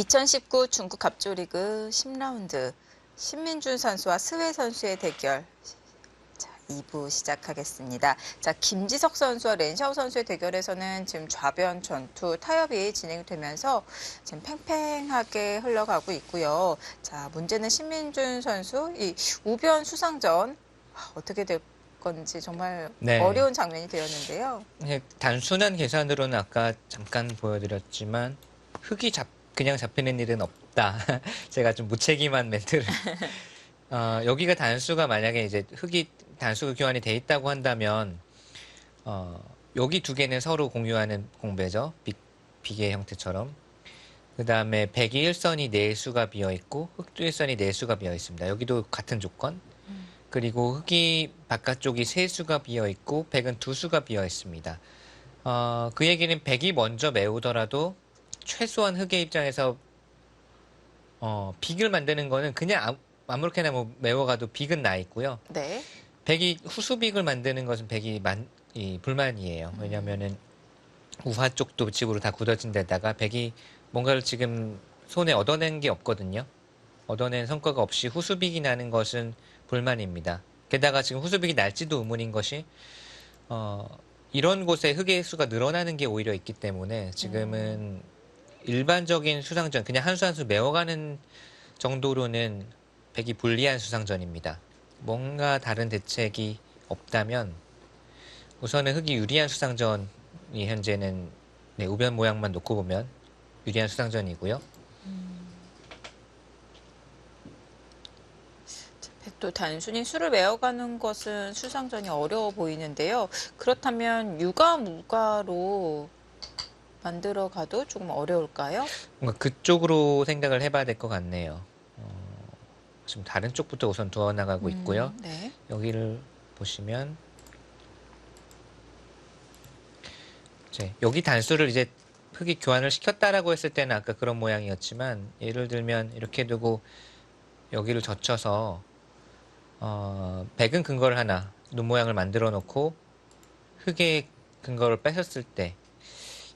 2019 중국 갑조리그 10라운드 신민준 선수와 스웨 선수의 대결. 자, 2부 시작하겠습니다. 자, 김지석 선수와 렌샤오 선수의 대결에서는 지금 좌변 전투 타협이 진행되면서 지금 팽팽하게 흘러가고 있고요. 자, 문제는 신민준 선수 이 우변 수상전 어떻게 될 건지 정말 네. 어려운 장면이 되었는데요. 단순한 계산으로는 아까 잠깐 보여드렸지만 그냥 잡히는 일은 없다. 제가 좀 무책임한 멘트를. 여기가 단수가 만약에 이제 흙이 단수 교환이 돼 있다고 한다면 어, 여기 두 개는 서로 공유하는 공배죠. 비계 형태처럼. 그 다음에 백이 1선이 4수가 비어 있고 흙도 1선이 4수가 비어 있습니다. 여기도 같은 조건. 그리고 흙이 바깥쪽이 3수가 비어 있고 백은 2수가 비어 있습니다. 그 얘기는 백이 먼저 메우더라도 최소한 흙의 입장에서 빅을 만드는 거는 그냥 아무렇게나 뭐 메워가도 빅은 나 있고요. 네. 백이 후수빅을 만드는 것은 불만이에요. 왜냐면은 우하 쪽도 집으로 다 굳어진 데다가 백이 뭔가를 지금 손에 얻어낸 게 없거든요. 얻어낸 성과가 없이 후수빅이 나는 것은 불만입니다. 게다가 지금 후수빅이 날지도 의문인 것이 이런 곳에 흙의 수가 늘어나는 게 오히려 있기 때문에 지금은 일반적인 수상전, 그냥 한 수 한 수 메워가는 정도로는 백이 불리한 수상전입니다. 뭔가 다른 대책이 없다면 우선은 흙이 유리한 수상전이 현재는 우변 모양만 놓고 보면 유리한 수상전이고요. 또 단순히 술을 메어가는 것은 수상전이 어려워 보이는데요. 그렇다면 유가 무가로 만들어 가도 조금 어려울까요? 뭔가 그쪽으로 생각을 해봐야 될 것 같네요. 지금 다른 쪽부터 우선 두어 나가고 있고요. 네. 여기를 보시면 여기 단수를 이제 흙이 교환을 시켰다라고 했을 때는 아까 그런 모양이었지만 예를 들면 이렇게 두고 여기를 젖혀서 백은 근거를 하나 눈 모양을 만들어 놓고 흙의 근거를 뺏었을 때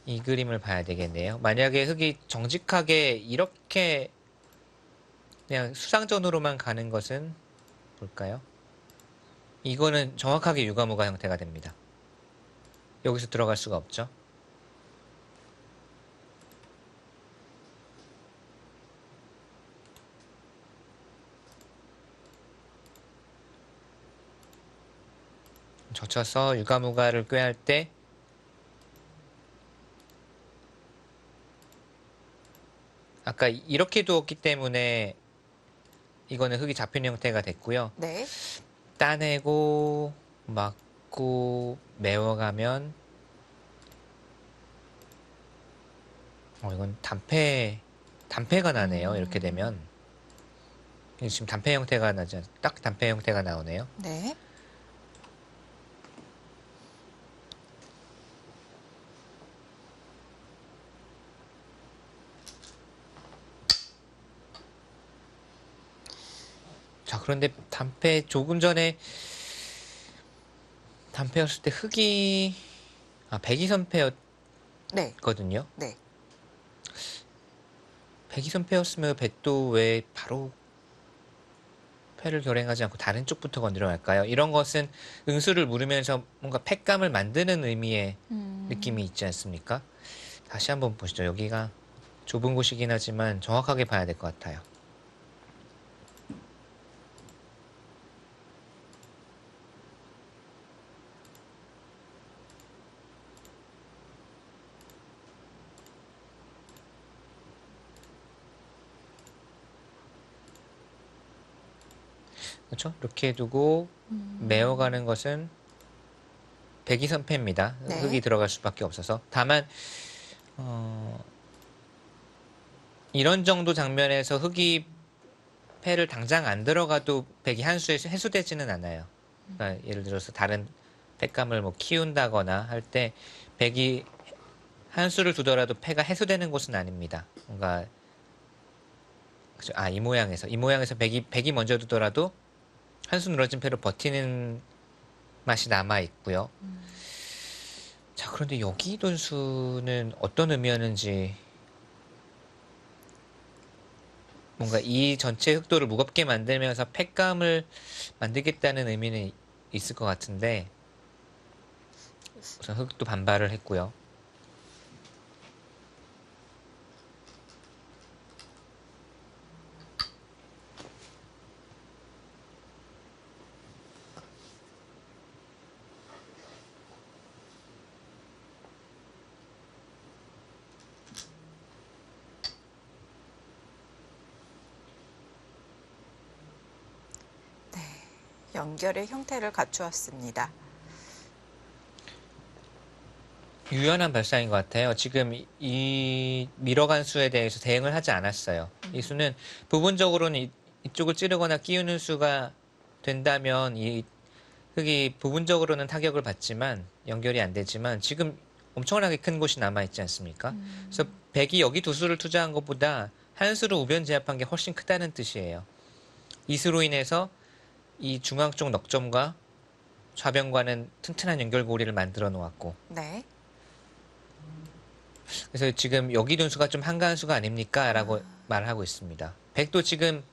이 그림을 봐야 되겠네요. 만약에 흙이 정직하게 이렇게 그냥 수상전으로만 가는 것은 볼까요? 이거는 정확하게 유가무가 형태가 됩니다. 여기서 들어갈 수가 없죠. 젖혀서 유가무가를 꾀할 때 아까 이렇게 두었기 때문에 이거는 흙이 잡힌 형태가 됐고요. 네. 따내고 막고 메워가면 이건 단패가 나네요. 이렇게 되면 지금 단패 형태가 나죠. 딱 단패 형태가 나오네요. 네. 자, 그런데 단패 조금 전에 단패였을 때 흙이 백이선패였거든요. 네. 네. 백이선패였으면 백도 왜 바로 패를 결행하지 않고 다른 쪽부터 건드려 갈까요? 이런 것은 응수를 물으면서 뭔가 패감을 만드는 의미의 느낌이 있지 않습니까? 다시 한번 보시죠. 여기가 좁은 곳이긴 하지만 정확하게 봐야 될 것 같아요. 그렇죠? 이렇게 두고 메어가는 것은 백이선패입니다. 네. 흙이 들어갈 수밖에 없어서. 다만 이런 정도 장면에서 흙이 패를 당장 안 들어가도 백이 한 수에 해소되지는 않아요. 그러니까 예를 들어서 다른 패감을 뭐 키운다거나 할 때 백이 한 수를 두더라도 패가 해소되는 곳은 아닙니다. 뭔가 이 모양에서 백이 먼저 두더라도 한 수 늘어진 패로 버티는 맛이 남아 있고요. 자, 그런데 여기 돈수는 어떤 의미였는지 뭔가 이 전체 흑도를 무겁게 만들면서 팩감을 만들겠다는 의미는 있을 것 같은데 우선 흑도 반발을 했고요. 연결의 형태를 갖추었습니다. 유연한 발상인 것 같아요. 지금 이 밀어간 수에 대해서 대응을 하지 않았어요. 이 수는 부분적으로는 이쪽을 찌르거나 끼우는 수가 된다면 이 흙이 부분적으로는 타격을 받지만 연결이 안 되지만 지금 엄청나게 큰 곳이 남아 있지 않습니까? 그래서 백이 여기 두 수를 투자한 것보다 한 수를 우변 제압한 게 훨씬 크다는 뜻이에요. 이 수로 인해서 이 중앙 쪽 넉점과 좌변과는 튼튼한 연결고리를 만들어 놓았고 네. 그래서 지금 여기 둔수가 좀 한가한 수가 아닙니까? 라고 말을 하고 있습니다. 백도 지금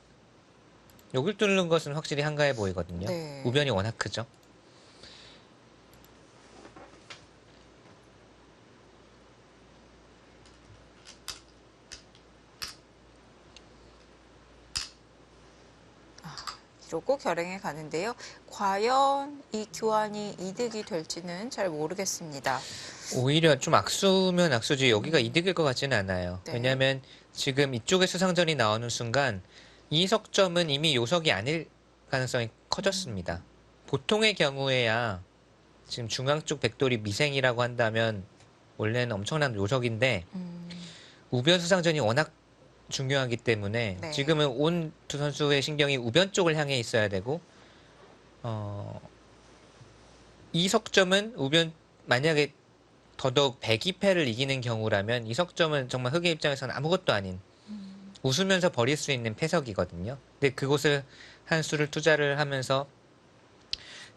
여길 뚫는 것은 확실히 한가해 보이거든요. 네. 우변이 워낙 크죠. 이러고 결행에 가는데요. 과연 이 교환이 이득이 될지는 잘 모르겠습니다. 오히려 좀 악수면 악수지 여기가 이득일 것 같지는 않아요. 네. 왜냐하면 지금 이쪽에 수상전이 나오는 순간 이 석점은 이미 요석이 아닐 가능성이 커졌습니다. 보통의 경우에야 지금 중앙 쪽 백돌이 미생이라고 한다면 원래는 엄청난 요석인데 우변 수상전이 워낙 중요하기 때문에 네. 지금은 온 두 선수의 신경이 우변 쪽을 향해 있어야 되고 이 석점은 우변 만약에 더더욱 102패를 이기는 경우라면 이 석점은 정말 흑의 입장에서는 아무것도 아닌 웃으면서 버릴 수 있는 패석이거든요. 근데 그곳을 한 수를 투자를 하면서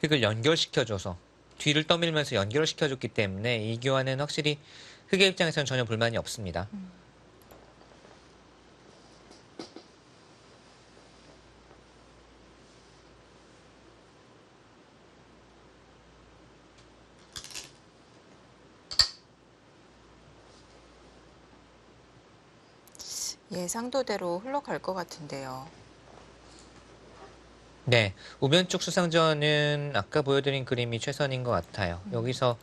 흑을 연결시켜줘서 뒤를 떠밀면서 연결시켜줬기 때문에 이 교환은 확실히 흑의 입장에서는 전혀 불만이 없습니다. 예상도대로 흘러갈 것 같은데요. 네, 우변 쪽 수상전은 아까 보여드린 그림이 최선인 것 같아요. 여기서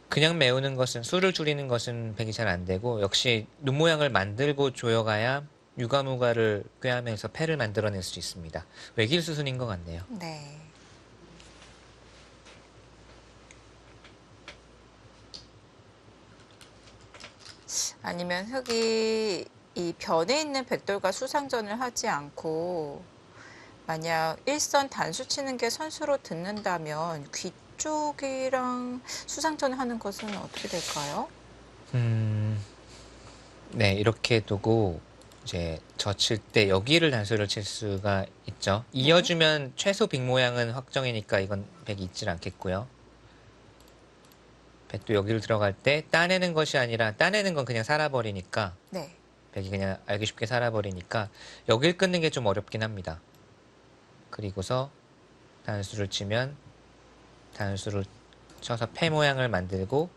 그냥 메우는 것은 수를 줄이는 것은 백이 잘 안 되고 역시 눈 모양을 만들고 조여가야 유가무가를 꾀하면서 패를 만들어낼 수 있습니다. 외길 수순인 것 같네요. 네. 아니면 흑이 이 변에 있는 백돌과 수상전을 하지 않고 만약 일선 단수 치는 게 선수로 듣는다면 귀 쪽이랑 수상전을 하는 것은 어떻게 될까요? 네, 이렇게 두고 이제 젖힐 때 여기를 단수를 칠 수가 있죠. 이어주면 최소 빅 모양은 확정이니까 이건 백이 있질 않겠고요. 백도 여기를 들어갈 때 따내는 것이 아니라 따내는 건 그냥 살아버리니까 네. 백이 그냥 알기 쉽게 살아버리니까 여길 끊는 게 좀 어렵긴 합니다. 그리고서 단수를 치면 단수를 쳐서 패 모양을 만들고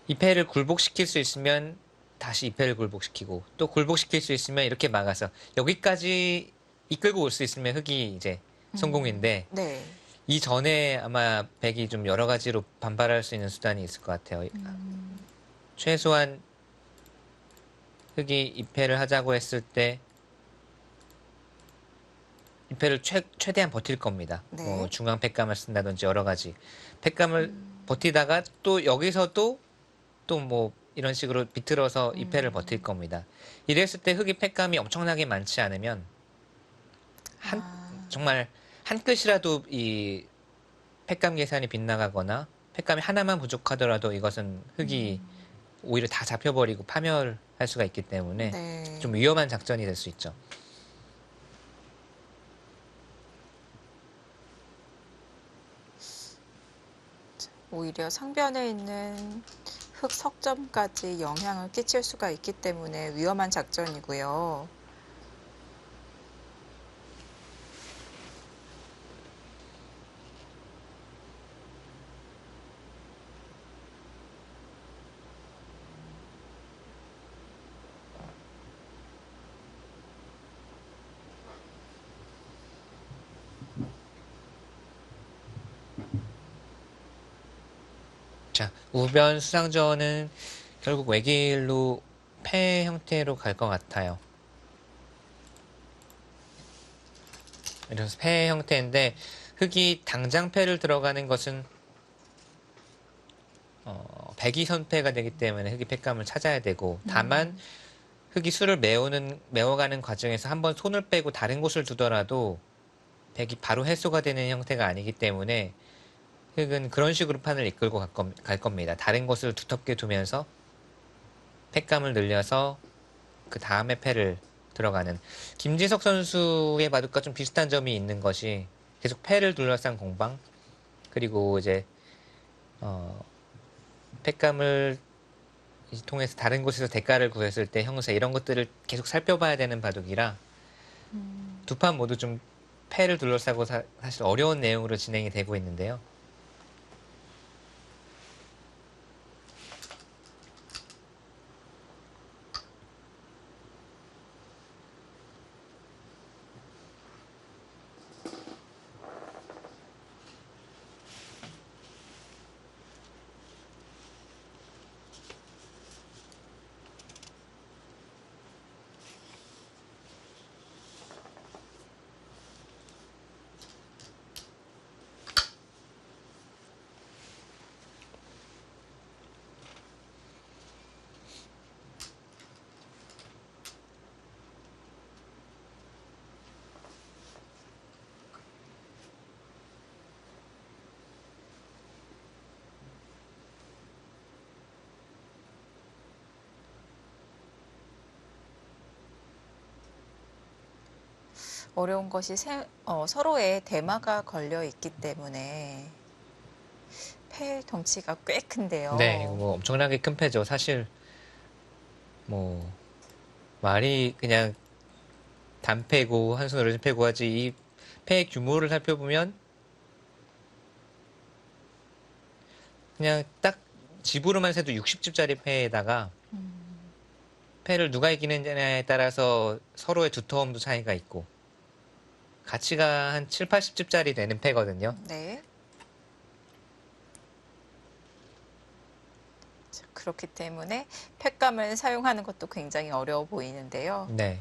이 패를 굴복시킬 수 있으면 다시 이 패를 굴복시키고 또 굴복시킬 수 있으면 이렇게 막아서 여기까지 이끌고 올 수 있으면 흑이 이제 성공인데 네. 이 전에 아마 백이 좀 여러 가지로 반발할 수 있는 수단이 있을 것 같아요. 최소한 흑이 이 패를 하자고 했을 때 이 패를 최대한 버틸 겁니다. 네. 뭐 중앙 팩감을 쓴다든지 여러 가지 팩감을 버티다가 또 여기서도 또 뭐 이런 식으로 비틀어서 이 패를 버틸 겁니다. 이랬을 때 흑이 팩감이 엄청나게 많지 않으면 정말 한 끗이라도 이 팩감 계산이 빗나가거나 팩감이 하나만 부족하더라도 이것은 흑이 오히려 다 잡혀버리고 파멸할 수가 있기 때문에 네. 좀 위험한 작전이 될 수 있죠. 오히려 상변에 있는 흑 석점까지 영향을 끼칠 수가 있기 때문에 위험한 작전이고요. 자, 우변 수상전은 결국 외길로 패 형태로 갈 것 같아요. 이래서 패 형태인데 흑이 당장 패를 들어가는 것은 백이 선패가 되기 때문에 흑이 패감을 찾아야 되고 다만 흑이 수를 메워가는 과정에서 한번 손을 빼고 다른 곳을 두더라도 백이 바로 해소가 되는 형태가 아니기 때문에 흑은 그런 식으로 판을 이끌고 갈 겁니다. 다른 곳을 두텁게 두면서 패감을 늘려서 그 다음에 패를 들어가는 김지석 선수의 바둑과 좀 비슷한 점이 있는 것이 계속 패를 둘러싼 공방 그리고 이제 패감을 통해서 다른 곳에서 대가를 구했을 때 형사 이런 것들을 계속 살펴봐야 되는 바둑이라 두 판 모두 좀 패를 둘러싸고 사실 어려운 내용으로 진행이 되고 있는데요. 어려운 것이 서로의 대마가 걸려 있기 때문에 패 덩치가 꽤 큰데요. 네, 이거 뭐 엄청나게 큰 패죠. 사실 뭐 말이 그냥 단패고 한 손으로 패고 하지 이 패의 규모를 살펴보면 그냥 딱 집으로만 세도 60집짜리 패에다가 패를 누가 이기느냐에 따라서 서로의 두터움도 차이가 있고 가치가 한 7, 80집짜리 되는 패거든요. 네. 자, 그렇기 때문에 패감을 사용하는 것도 굉장히 어려워 보이는데요. 네.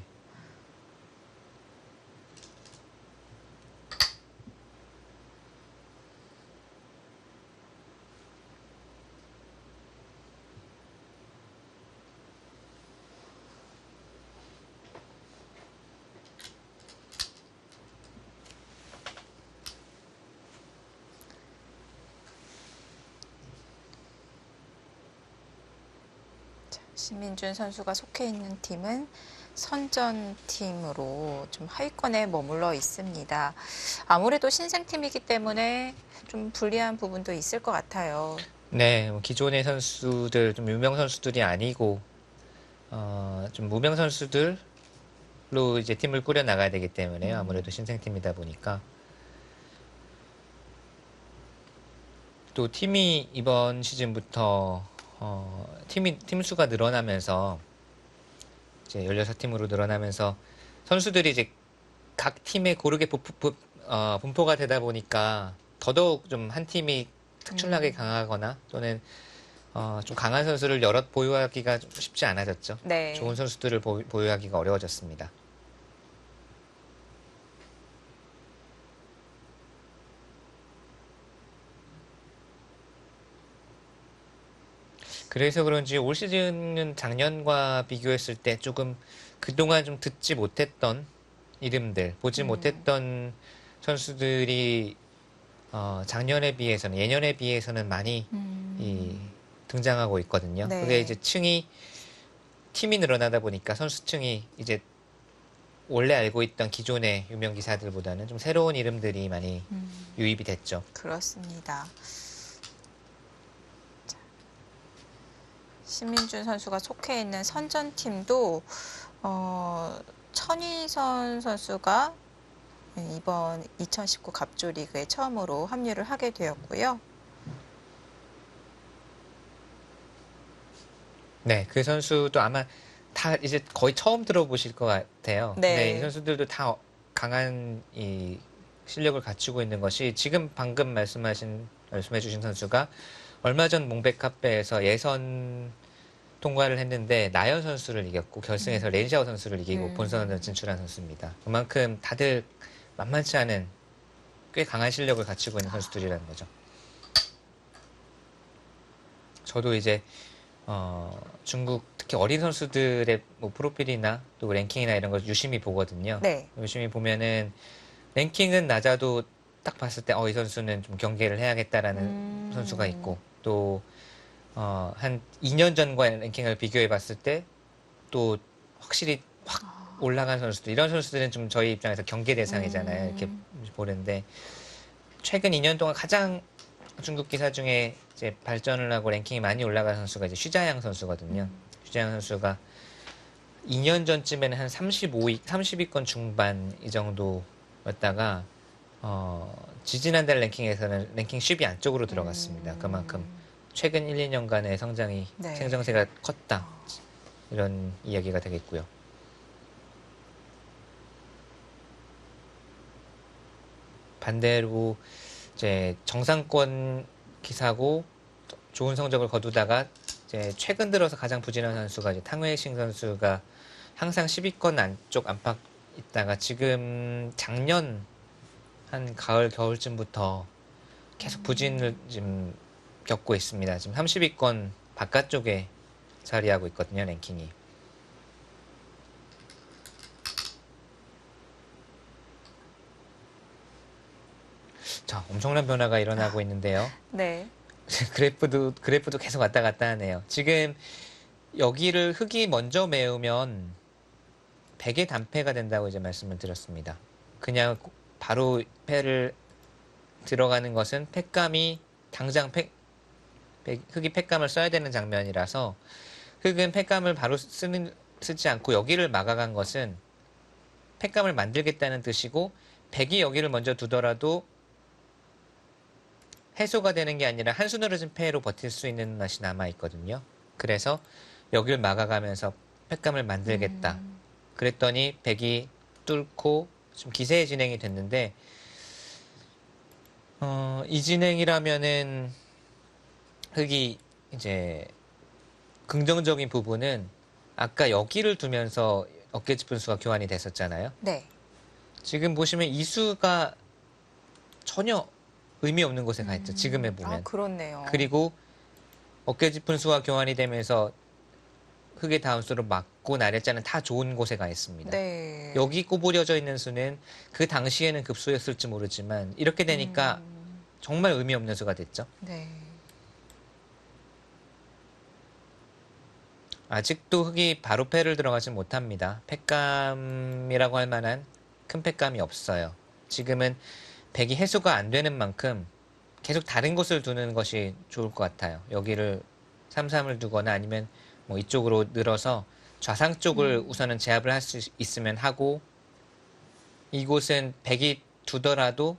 신민준 선수가 속해 있는 팀은 선전팀으로 좀 하위권에 머물러 있습니다. 아무래도 신생팀이기 때문에 좀 불리한 부분도 있을 것 같아요. 네, 뭐 기존의 선수들, 좀 유명 선수들이 아니고, 좀 무명 선수들로 이제 팀을 꾸려 나가야 되기 때문에요. 아무래도 신생팀이다 보니까. 또 팀이 이번 시즌부터, 팀 수가 늘어나면서, 이제 16팀으로 늘어나면서, 선수들이 이제 각 팀에 고르게 분포가 되다 보니까, 더더욱 좀 한 팀이 특출나게 강하거나, 또는 좀 강한 선수를 여럿 보유하기가 좀 쉽지 않아졌죠. 네. 좋은 선수들을 보유하기가 어려워졌습니다. 그래서 그런지 올 시즌은 작년과 비교했을 때 조금 그동안 좀 듣지 못했던 이름들, 보지 못했던 선수들이 작년에 비해서는, 예년에 비해서는 많이 등장하고 있거든요. 네. 그게 이제 팀이 늘어나다 보니까 선수층이 이제 원래 알고 있던 기존의 유명 기사들보다는 좀 새로운 이름들이 많이 유입이 됐죠. 그렇습니다. 자, 신민준 선수가 속해 있는 선전팀도 천희선 선수가 이번 2019 갑조 리그에 처음으로 합류를 하게 되었고요. 네, 그 선수도 아마 다 이제 거의 처음 들어보실 것 같아요. 네. 근데 이 선수들도 다 강한 이 실력을 갖추고 있는 것이 지금 방금 말씀해 주신 선수가 얼마 전 몽백카페에서 예선 통과를 했는데 나연 선수를 이겼고 결승에서 렌샤오 선수를 이기고 본선을 진출한 선수입니다. 그만큼 다들 만만치 않은 꽤 강한 실력을 갖추고 있는 선수들이라는 거죠. 저도 이제 중국 특히 어린 선수들의 뭐 프로필이나 또 랭킹이나 이런 걸 유심히 보거든요. 네. 유심히 보면은 랭킹은 낮아도 딱 봤을 때 이 선수는 좀 경계를 해야겠다라는 선수가 있고 또 한 2년 전과 랭킹을 비교해 봤을 때 또 확실히 확 올라간 선수들 이런 선수들은 좀 저희 입장에서 경계 대상이잖아요. 이렇게 보는데 최근 2년 동안 가장 중국 기사 중에 이제 발전을 하고 랭킹이 많이 올라간 선수가 이제 슈자양 선수거든요. 슈자양 선수가 2년 전쯤에는 한 30위권 중반 이 정도였다가 지지난달 랭킹에서는 랭킹 10위 안쪽으로 들어갔습니다. 그만큼 최근 1, 2년간의 성장이 네. 생장세가 컸다. 이런 이야기가 되겠고요. 반대로 이제 정상권 기사고 좋은 성적을 거두다가 이제 최근 들어서 가장 부진한 선수가 이제 탕웨이싱 선수가 항상 10위권 안쪽 안팎 있다가 지금 작년 한 가을 겨울쯤부터 계속 부진을 지금 겪고 있습니다. 지금 30위권 바깥쪽에 자리하고 있거든요, 랭킹이. 자, 엄청난 변화가 일어나고 있는데요. 네. 그래프도 계속 왔다 갔다 하네요. 지금 여기를 흙이 먼저 메우면 100의 단패가 된다고 이제 말씀을 드렸습니다. 그냥 바로 패를 들어가는 것은 팩감이 당장 흙이 팩감을 써야 되는 장면이라서 흙은 팩감을 바로 쓰지 않고 여기를 막아간 것은 팩감을 만들겠다는 뜻이고 100이 여기를 먼저 두더라도 해소가 되는 게 아니라 한수 늘어진 패로 버틸 수 있는 맛이 남아있거든요. 그래서 여기를 막아가면서 팩감을 만들겠다. 그랬더니 100이 뚫고 좀 기세의 진행이 됐는데 이 진행이라면은 흙이 이제 긍정적인 부분은 아까 여기를 두면서 어깨짚은 수가 교환이 됐었잖아요. 네. 지금 보시면 이 수가 전혀 의미 없는 곳에 가 있죠. 지금에 보면. 그렇네요. 그리고 어깨짚은 수와 교환이 되면서 흙의 다음 수로 맞고 나랬자는 다 좋은 곳에 가 있습니다. 네. 여기 꼬부려져 있는 수는 그 당시에는 급수였을지 모르지만 이렇게 되니까 정말 의미 없는 수가 됐죠. 네. 아직도 흙이 바로 패를 들어가지 못합니다. 팩감이라고 할 만한 큰 팩감이 없어요. 지금은 100이 해소가 안 되는 만큼 계속 다른 곳을 두는 것이 좋을 것 같아요. 여기를 3-3을 두거나 아니면 뭐 이쪽으로 늘어서 좌상 쪽을 우선은 제압을 할 수 있으면 하고 이곳은 100이 두더라도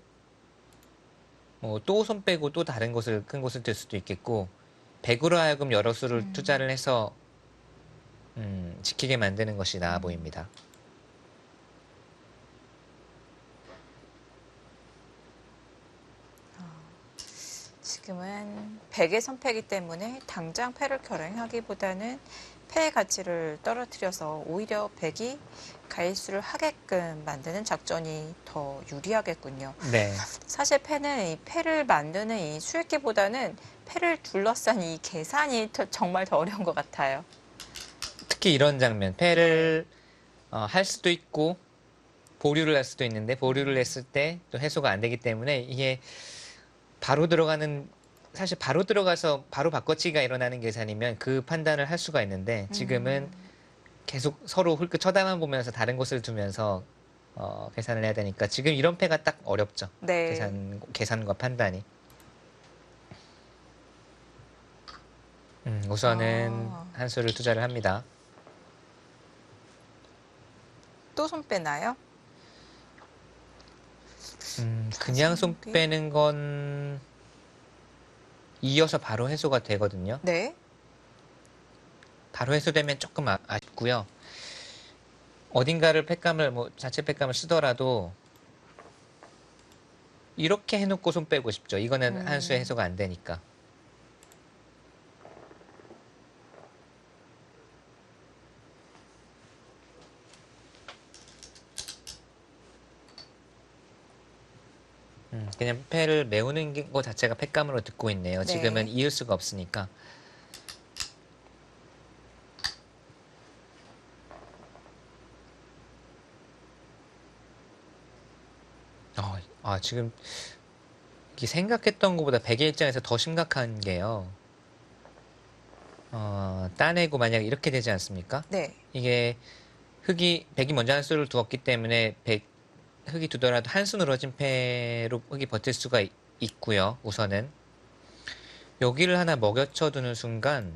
뭐 또 손 빼고 또 다른 곳을 큰 곳을 들 수도 있겠고 100으로 하여금 여러 수를 투자를 해서 지키게 만드는 것이 나아 보입니다. 지금은 100의 선패이기 때문에 당장 패를 결행하기보다는 패의 가치를 떨어뜨려서 오히려 100이 가일수를 하게끔 만드는 작전이 더 유리하겠군요. 네. 사실 패는 이 패를 만드는 이 수익기보다는 패를 둘러싼 이 계산이 정말 더 어려운 것 같아요. 특히 이런 장면, 패를 할 수도 있고 보류를 할 수도 있는데 보류를 했을 때 또 해소가 안 되기 때문에 이게 바로 들어가는 사실 바로 들어가서 바로 바꿔치기가 일어나는 계산이면 그 판단을 할 수가 있는데 지금은 계속 서로 훑고 쳐다만 보면서 다른 곳을 두면서 계산을 해야 되니까 지금 이런 패가 딱 어렵죠. 네. 계산과 판단이. 우선은 한 수를 투자를 합니다. 또 손 빼나요? 그냥 손 빼는 건 이어서 바로 해소가 되거든요. 네. 바로 해소되면 조금 아쉽고요. 어딘가를 팩감을 자체 팩감을 쓰더라도 이렇게 해놓고 손 빼고 싶죠. 이거는 한 수의 해소가 안 되니까. 그냥 패를 메우는 것 자체가 패감으로 듣고 있네요. 지금은 네. 이을 수가 없으니까. 지금 이게 생각했던 것보다 백의 입장에서 더 심각한 게요. 따내고 만약 이렇게 되지 않습니까? 네. 이게 백이 먼저 한 수를 두었기 때문에 흑이 두더라도 한 수 늘어진 패로 흑이 버틸 수가 있고요. 우선은 여기를 하나 먹여쳐 두는 순간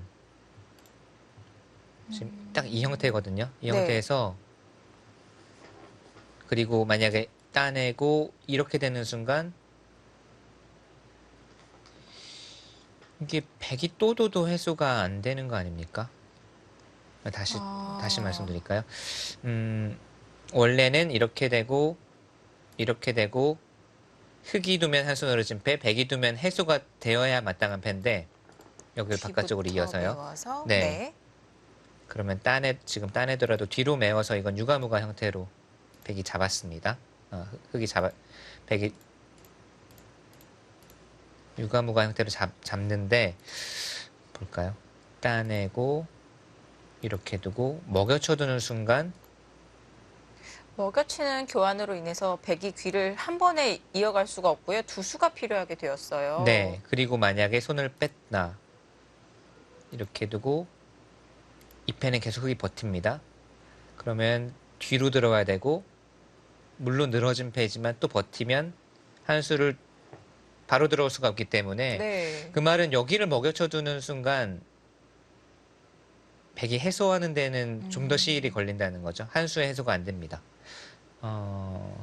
지금 딱 이 형태거든요. 이 네. 형태에서 그리고 만약에 따내고 이렇게 되는 순간 이게 백이 또 둬도 해소가 안 되는 거 아닙니까? 다시 아, 말씀드릴까요? 원래는 이렇게 되고 흑이 두면 한 수 늘어진 패, 백이 두면 해소가 되어야 마땅한 패인데 여기를 바깥쪽으로 귀부터 이어서요. 메워서 네. 네. 그러면 지금 따내더라도 뒤로 메워서 이건 유가무가 형태로 백이 잡았습니다. 흑이 백이 유가무가 형태로 잡는데 볼까요? 따내고 이렇게 두고 먹여쳐두는 순간 먹여치는 교환으로 인해서 백이 귀를 한 번에 이어갈 수가 없고요. 두 수가 필요하게 되었어요. 네. 그리고 만약에 손을 뺐다 이렇게 두고 이 패는 계속 흑이 버팁니다. 그러면 뒤로 들어가야 되고 물론 늘어진 패지만 또 버티면 한 수를 바로 들어올 수가 없기 때문에 네. 그 말은 여기를 먹여쳐두는 순간 백이 해소하는 데는 좀 더 시일이 걸린다는 거죠. 한 수의 해소가 안 됩니다.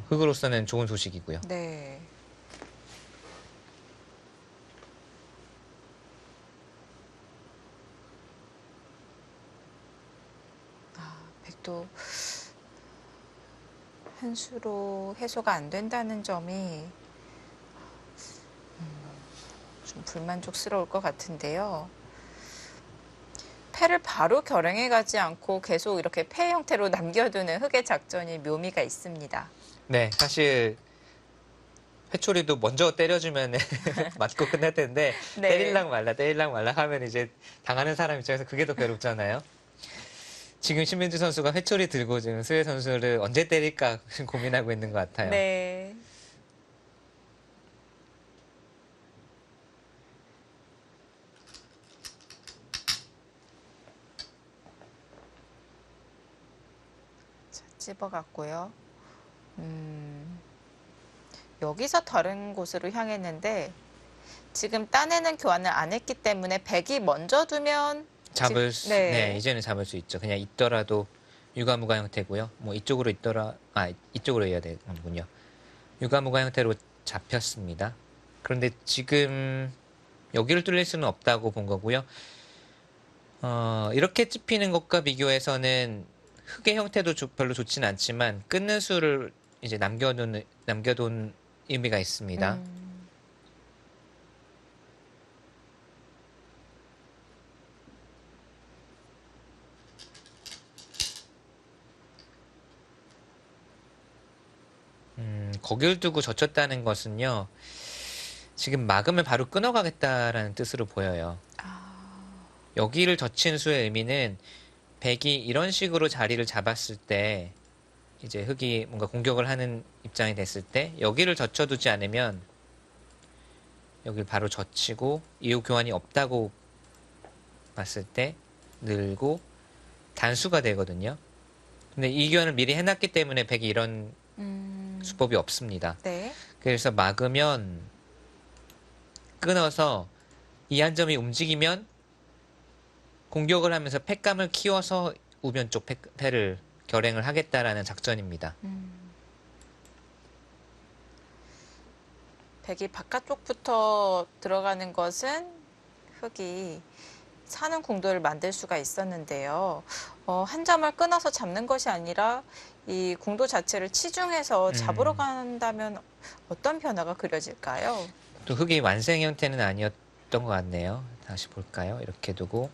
흑으로서는 좋은 소식이고요. 네. 백도 한 수로 해소가 안 된다는 점이 좀 불만족스러울 것 같은데요. 패를 바로 결행해 가지 않고 계속 이렇게 패 형태로 남겨두는 흑의 작전이 묘미가 있습니다. 네, 사실 회초리도 먼저 때려주면 맞고 끝날 텐데 네. 때릴랑 말라 하면 이제 당하는 사람 입장에서 그게 더 괴롭잖아요. 지금 신민주 선수가 회초리 들고 지금 스웨 선수를 언제 때릴까 고민하고 있는 것 같아요. 네. 자, 찝어갔고요. 여기서 다른 곳으로 향했는데 지금 따내는 교환을 안 했기 때문에 백이 먼저 두면 네, 이제는 잡을 수 있죠. 그냥 있더라도 유가무가 형태고요. 뭐 이쪽으로 이쪽으로 해야 되는군요. 유가무가 형태로 잡혔습니다. 그런데 지금 여기를 뚫릴 수는 없다고 본 거고요. 이렇게 찝히는 것과 비교해서는 흑의 형태도 별로 좋지는 않지만 끊는 수를 이제 남겨둔 의미가 있습니다. 거길 두고 젖혔다는 것은요. 지금 막으면 바로 끊어가겠다라는 뜻으로 보여요. 여기를 젖힌 수의 의미는 백이 이런 식으로 자리를 잡았을 때 이제 흑이 뭔가 공격을 하는 입장이 됐을 때 여기를 젖혀두지 않으면 여기를 바로 젖히고 이후 교환이 없다고 봤을 때 늘고 단수가 되거든요. 근데 이 교환을 미리 해놨기 때문에 백이 이런 수법이 없습니다. 네. 그래서 막으면 끊어서 이 한 점이 움직이면 공격을 하면서 패감을 키워서 우변 쪽 패를 결행을 하겠다라는 작전입니다. 백이 바깥쪽부터 들어가는 것은 흑이 사는 궁도를 만들 수가 있었는데요. 한 점을 끊어서 잡는 것이 아니라 이 궁도 자체를 치중해서 잡으러 간다면 어떤 변화가 그려질까요? 또 흑이 완성 형태는 아니었던 것 같네요. 다시 볼까요? 이렇게 두고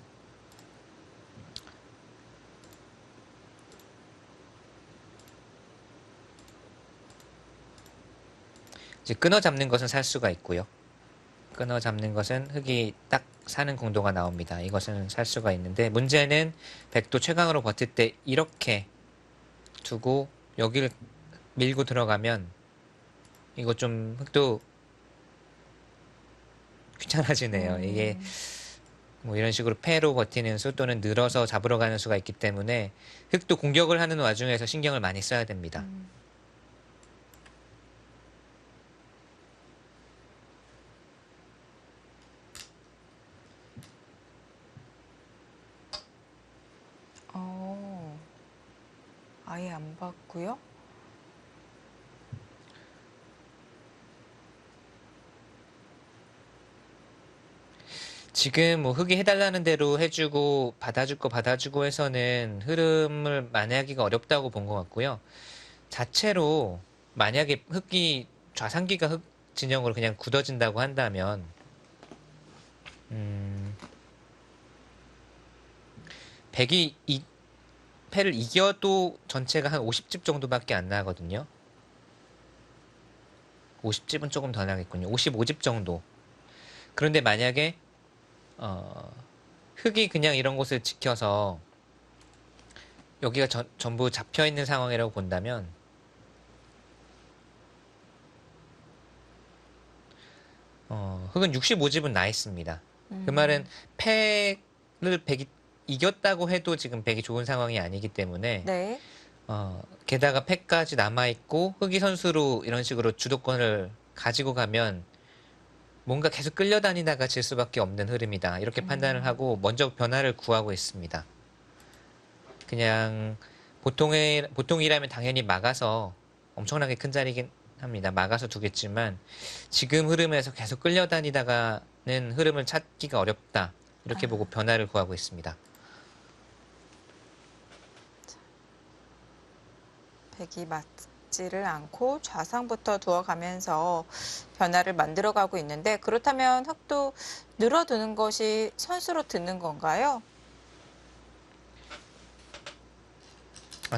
이제 끊어 잡는 것은 살 수가 있고요. 끊어 잡는 것은 흙이 딱 사는 공도가 나옵니다. 이것은 살 수가 있는데 문제는 백도 최강으로 버틸 때 이렇게 두고 여기를 밀고 들어가면 이거 좀 흙도 귀찮아지네요. 이게 뭐 이런 식으로 패로 버티는 수 또는 늘어서 잡으러 가는 수가 있기 때문에 흙도 공격을 하는 와중에서 신경을 많이 써야 됩니다. 아예 안 받고요. 지금 뭐 흙이 해달라는 대로 해주고 받아줄 거 받아주고 해서는 흐름을 만회하기가 어렵다고 본 것 같고요. 자체로 만약에 흙이 좌상기가 흙 진영으로 그냥 굳어진다고 한다면 백이 이 패를 이겨도 전체가 한 50집 정도밖에 안 나거든요. 50집은 조금 더 나겠군요. 55집 정도. 그런데 만약에 흙이 그냥 이런 곳을 지켜서 여기가 전부 잡혀 있는 상황이라고 본다면 흙은 65집은 나 있습니다. 그 말은 패를 백이 이겼다고 해도 지금 백이 좋은 상황이 아니기 때문에 네. 게다가 패까지 남아있고 흑이 선수로 이런 식으로 주도권을 가지고 가면 뭔가 계속 끌려다니다가 질 수밖에 없는 흐름이다. 이렇게 판단을 하고 먼저 변화를 구하고 있습니다. 그냥 보통이라면 당연히 막아서 엄청나게 큰 자리긴 합니다. 막아서 두겠지만 지금 흐름에서 계속 끌려다니다가는 흐름을 찾기가 어렵다. 이렇게 보고 변화를 구하고 있습니다. 백이 맞지를 않고 좌상부터 두어가면서 변화를 만들어가고 있는데 그렇다면 흙도 늘어두는 것이 선수로 드는 건가요?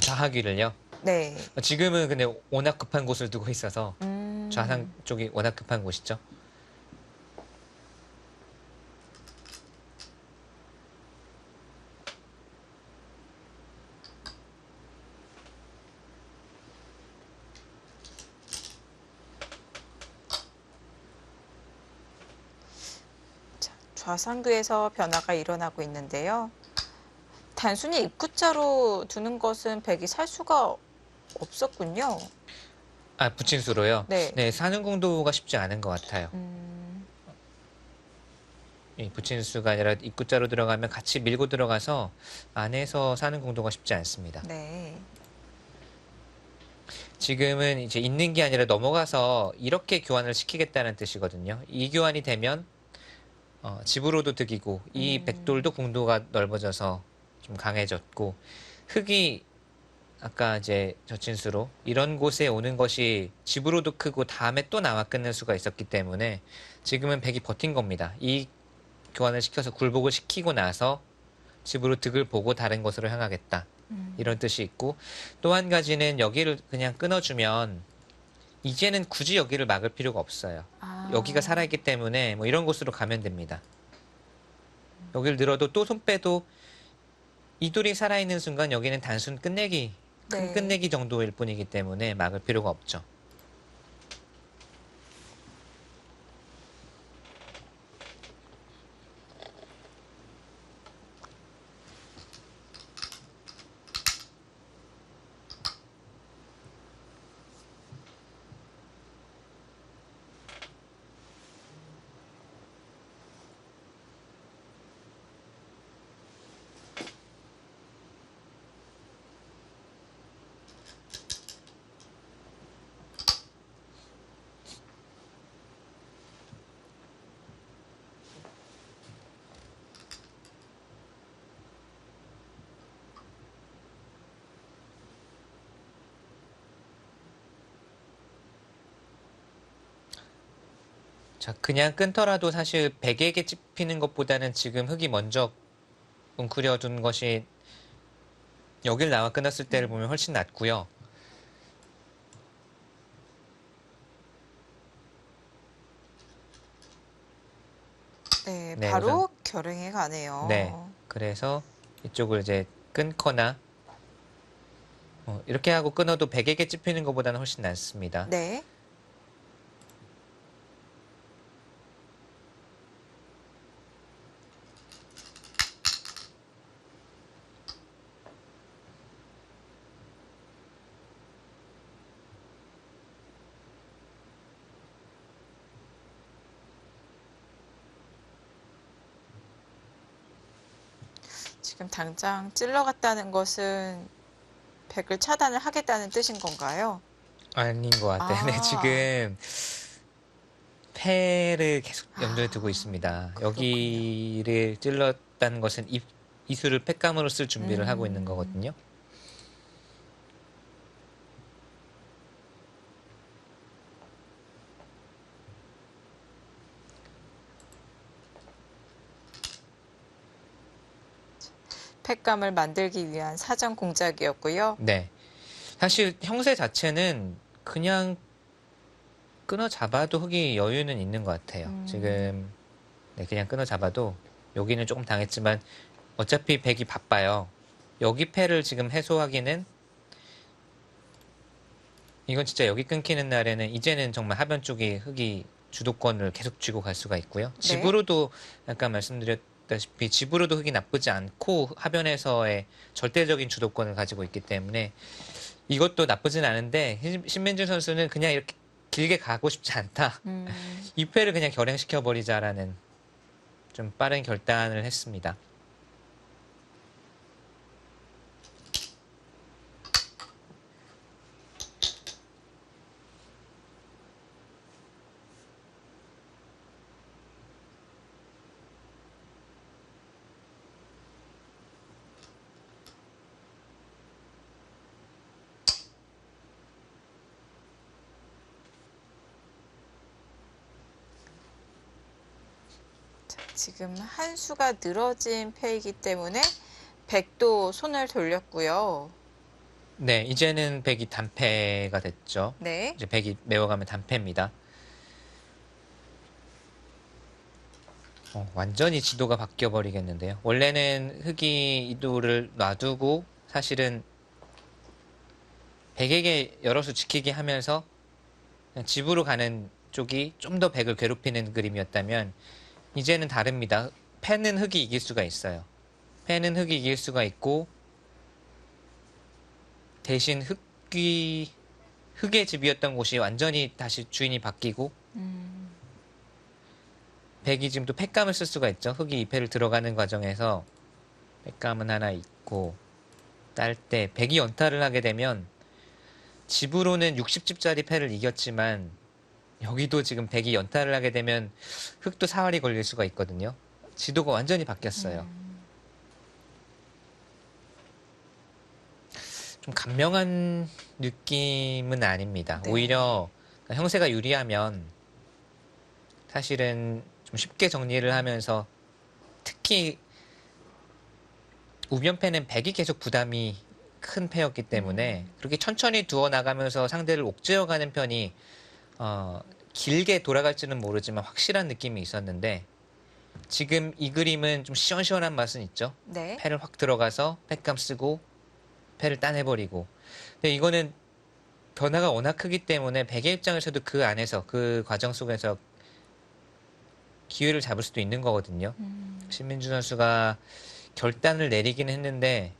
좌하기를요? 네. 지금은 근데 워낙 급한 곳을 두고 있어서 음. 좌상 쪽이 워낙 급한 곳이죠. 좌상구에서 변화가 일어나고 있는데요. 단순히 입구자로 두는 것은 백이 살 수가 없었군요. 부친수로요? 네. 네, 사는 공도가 쉽지 않은 것 같아요. 이 부친수가 아니라 입구자로 들어가면 같이 밀고 들어가서 안에서 사는 공도가 쉽지 않습니다. 네. 지금은 이제 있는 게 아니라 넘어가서 이렇게 교환을 시키겠다는 뜻이거든요. 이 교환이 되면 집으로도 득이고 이 백돌도 공도가 넓어져서 좀 강해졌고 흙이 아까 이제 저친수로 이런 곳에 오는 것이 집으로도 크고 다음에 또 나와 끊는 수가 있었기 때문에 지금은 백이 버틴 겁니다. 이 교환을 시켜서 굴복을 시키고 나서 집으로 득을 보고 다른 곳으로 향하겠다. 이런 뜻이 있고 또 한 가지는 여기를 그냥 끊어주면 이제는 굳이 여기를 막을 필요가 없어요. 여기가 살아있기 때문에 뭐 이런 곳으로 가면 됩니다. 여기를 늘어도 또 손 빼도 이 돌이 살아있는 순간 여기는 단순 끝내기, 큰 네. 끝내기 정도일 뿐이기 때문에 막을 필요가 없죠. 자, 그냥 끊더라도 사실 백에게 찝히는 것보다는 지금 흙이 먼저 웅크려둔 것이 여길 나와 끊었을 때를 보면 훨씬 낫고요. 네, 네, 바로 결행에 가네요. 네. 그래서 이쪽을 이제 끊거나 이렇게 하고 끊어도 백에게 찝히는 것보다는 훨씬 낫습니다. 네. 지금 당장 찔러갔다는 것은 백을 차단을 하겠다는 뜻인 건가요? 아닌 것 같아요. 네, 아. 지금 패를 계속 염두에 두고 아, 있습니다. 그렇군요. 여기를 찔렀다는 것은 이수를 팩감으로 쓸 준비를 하고 있는 음. 거거든요. 팩감을 만들기 위한 사전 공작이었고요. 네. 사실 형세 자체는 그냥 끊어 잡아도 흙이 여유는 있는 것 같아요. 지금 네, 그냥 끊어 잡아도 여기는 조금 당했지만 어차피 백이 바빠요. 여기 패를 지금 해소하기는 이건 진짜 여기 끊기는 날에는 이제는 정말 하변 쪽이 흙이 주도권을 계속 쥐고 갈 수가 있고요. 네. 집으로도 아까 말씀드렸다시피 집으로도 흙이 나쁘지 않고 하변에서의 절대적인 주도권을 가지고 있기 때문에 이것도 나쁘진 않은데 신민준 선수는 그냥 이렇게 길게 가고 싶지 않다. 이 패를 그냥 결행시켜 버리자라는 좀 빠른 결단을 했습니다. 지금 한 수가 늘어진 패이기 때문에 백도 손을 돌렸고요. 네, 이제는 백이 단패가 됐죠. 네. 이제 백이 메워가면 단패입니다. 완전히 지도가 바뀌어 버리겠는데요. 원래는 흙이 이도를 놔두고 사실은 백에게 여러 수 지키게 하면서 그냥 집으로 가는 쪽이 좀 더 백을 괴롭히는 그림이었다면 이제는 다릅니다. 패는 흙이 이길 수가 있어요. 패는 흙이 이길 수가 있고 대신 흙의 집이었던 곳이 완전히 다시 주인이 바뀌고 백이 지금 또 팩감을 쓸 수가 있죠. 흙이 이 패를 들어가는 과정에서 팩감은 하나 있고 딸 때 백이 연타를 하게 되면 집으로는 60집짜리 패를 이겼지만 여기도 지금 백이 연타를 하게 되면 흙도 사활이 걸릴 수가 있거든요. 지도가 완전히 바뀌었어요. 좀 간명한 느낌은 아닙니다. 네. 오히려 형세가 유리하면 사실은 좀 쉽게 정리를 하면서 특히 우변패는 백이 계속 부담이 큰 패였기 때문에 그렇게 천천히 두어 나가면서 상대를 옥죄어가는 편이 길게 돌아갈지는 모르지만 확실한 느낌이 있었는데 지금 이 그림은 좀 시원시원한 맛은 있죠. 네. 패를 확 들어가서 팩감 쓰고 패를 따내버리고. 근데 이거는 변화가 워낙 크기 때문에 백의 입장에서도 그 안에서 그 과정 속에서 기회를 잡을 수도 있는 거거든요. 신민주 선수가 결단을 내리긴 했는데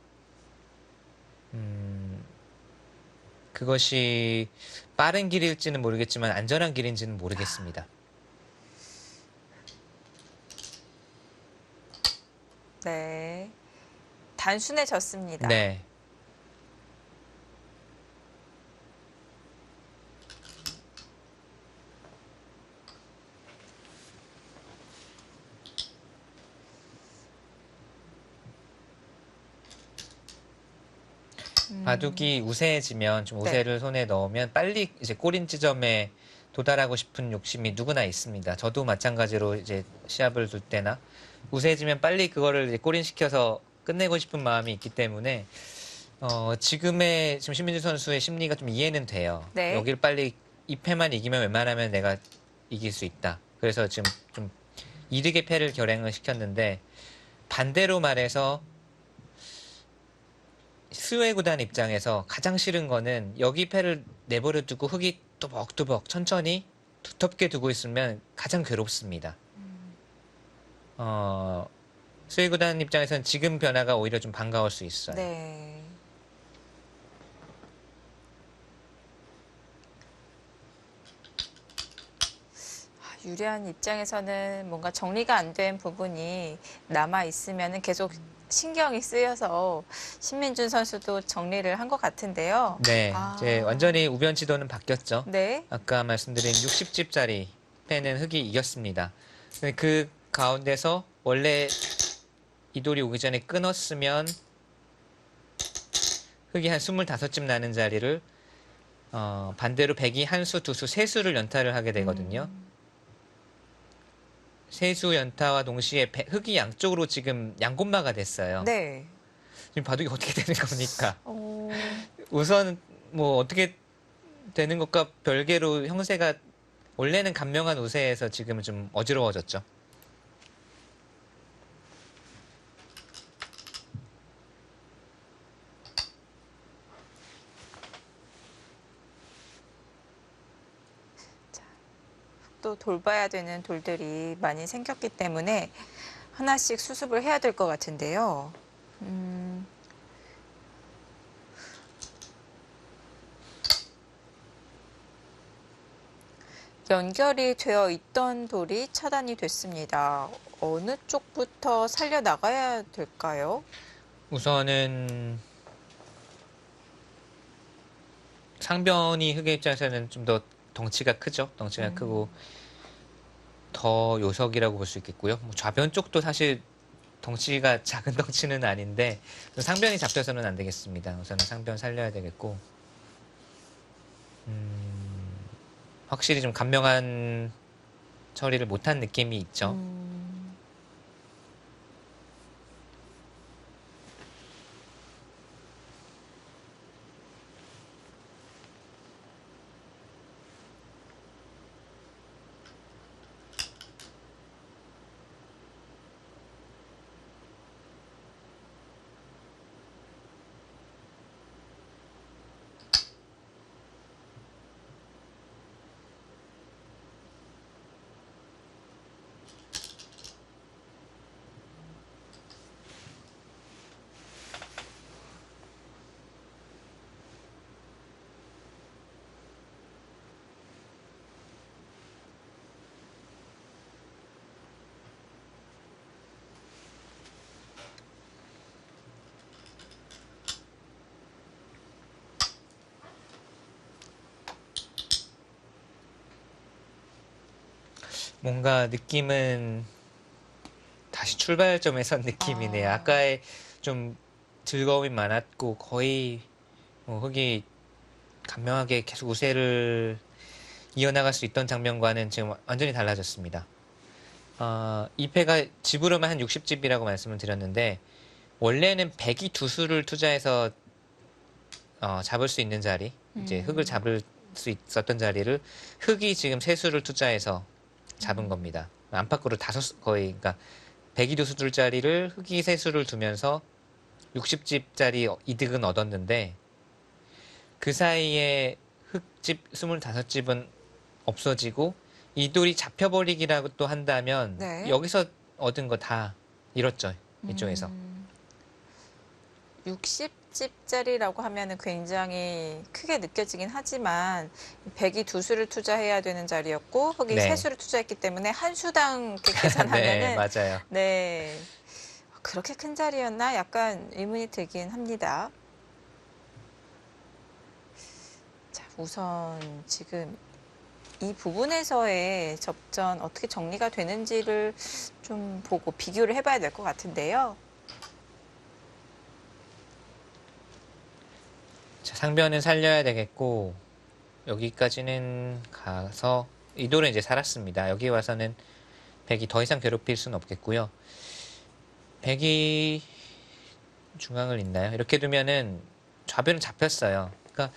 그것이 빠른 길일지는 모르겠지만 안전한 길인지는 모르겠습니다. 네. 단순해졌습니다. 네. 바둑이 우세해지면 좀 우세를 손에 넣으면 빨리 이제 꼬린 지점에 도달하고 싶은 욕심이 누구나 있습니다. 저도 마찬가지로 이제 시합을 둘 때나 우세해지면 빨리 그거를 이제 꼬린시켜서 끝내고 싶은 마음이 있기 때문에 지금의 지금 신민주 선수의 심리가 좀 이해는 돼요. 네. 여기를 빨리 이 패만 이기면 웬만하면 내가 이길 수 있다. 그래서 지금 좀 이득의 패를 결행을 시켰는데 반대로 말해서 스웨 구단 입장에서 가장 싫은 거는 여기 패를 내버려 두고 흙이 또벅또벅 천천히 두텁게 두고 있으면 가장 괴롭습니다. 스웨 구단 입장에서는 지금 변화가 오히려 좀 반가울 수 있어요. 네. 유리한 입장에서는 뭔가 정리가 안 된 부분이 남아 있으면 계속 신경이 쓰여서 신민준 선수도 정리를 한 것 같은데요. 네, 아. 이제 완전히 우변 지도는 바뀌었죠. 네. 아까 말씀드린 60집짜리 패는 흙이 이겼습니다. 근데 그 가운데서 원래 이돌이 오기 전에 끊었으면 흙이 한 25집 나는 자리를 반대로 백이 한 수, 두 수, 세 수를 연타를 하게 되거든요. 세수 연타와 동시에 흙이 양쪽으로 지금 양곳마가 됐어요. 네. 지금 봐도 이게 어떻게 되는 겁니까? 어, 우선 뭐 어떻게 되는 것과 별개로 형세가 원래는 간명한 우세에서 지금은 좀 어지러워졌죠. 또 돌봐야 되는 돌들이 많이 생겼기 때문에 하나씩 수습을 해야 될 것 같은데요. 연결이 되어 있던 돌이 차단이 됐습니다. 어느 쪽부터 살려나가야 될까요? 우선은 상변이 흙의 입장에서는 좀 더 덩치가 크죠. 덩치가 크고 더 요석이라고 볼 수 있겠고요. 뭐 좌변 쪽도 사실 덩치가 작은 덩치는 아닌데 상변이 잡혀서는 안 되겠습니다. 우선은 상변 살려야 되겠고 확실히 좀 간명한 처리를 못한 느낌이 있죠. 뭔가 느낌은 다시 출발점에 선 느낌이네요. 아까의 좀 즐거움이 많았고 거의 뭐 흙이 간명하게 계속 우세를 이어나갈 수 있던 장면과는 지금 완전히 달라졌습니다. 이 패가 집으로만 한 60집이라고 말씀을 드렸는데 원래는 백이 두 수를 투자해서 잡을 수 있는 자리, 이제 흙을 잡을 수 있었던 자리를 흙이 지금 세 수를 투자해서 잡은 겁니다. 안팎으로 거의 그러니까 백이 두 수둘 자리를 흙이 세 수를 두면서 60집짜리 이득은 얻었는데 그 사이에 흙집 25집은 없어지고 이 돌이 잡혀버리기라고 또 한다면 네. 여기서 얻은 거 다 잃었죠. 이쪽에서. 60집짜리라고 하면은 굉장히 크게 느껴지긴 하지만 백이 두 수를 투자해야 되는 자리였고 흙이 네. 세 수를 투자했기 때문에 한 수당 이렇게 계산하면은 네, 맞아요. 네. 그렇게 큰 자리였나? 약간 의문이 들긴 합니다. 자, 우선 지금 이 부분에서의 접전 어떻게 정리가 되는지를 좀 보고 비교를 해봐야 될 것 같은데요. 자, 상변은 살려야 되겠고 여기까지는 가서 이 돌은 이제 살았습니다. 여기 와서는 백이 더 이상 괴롭힐 수는 없겠고요. 백이 중앙을 잇나요? 이렇게 두면은 좌변은 잡혔어요. 그러니까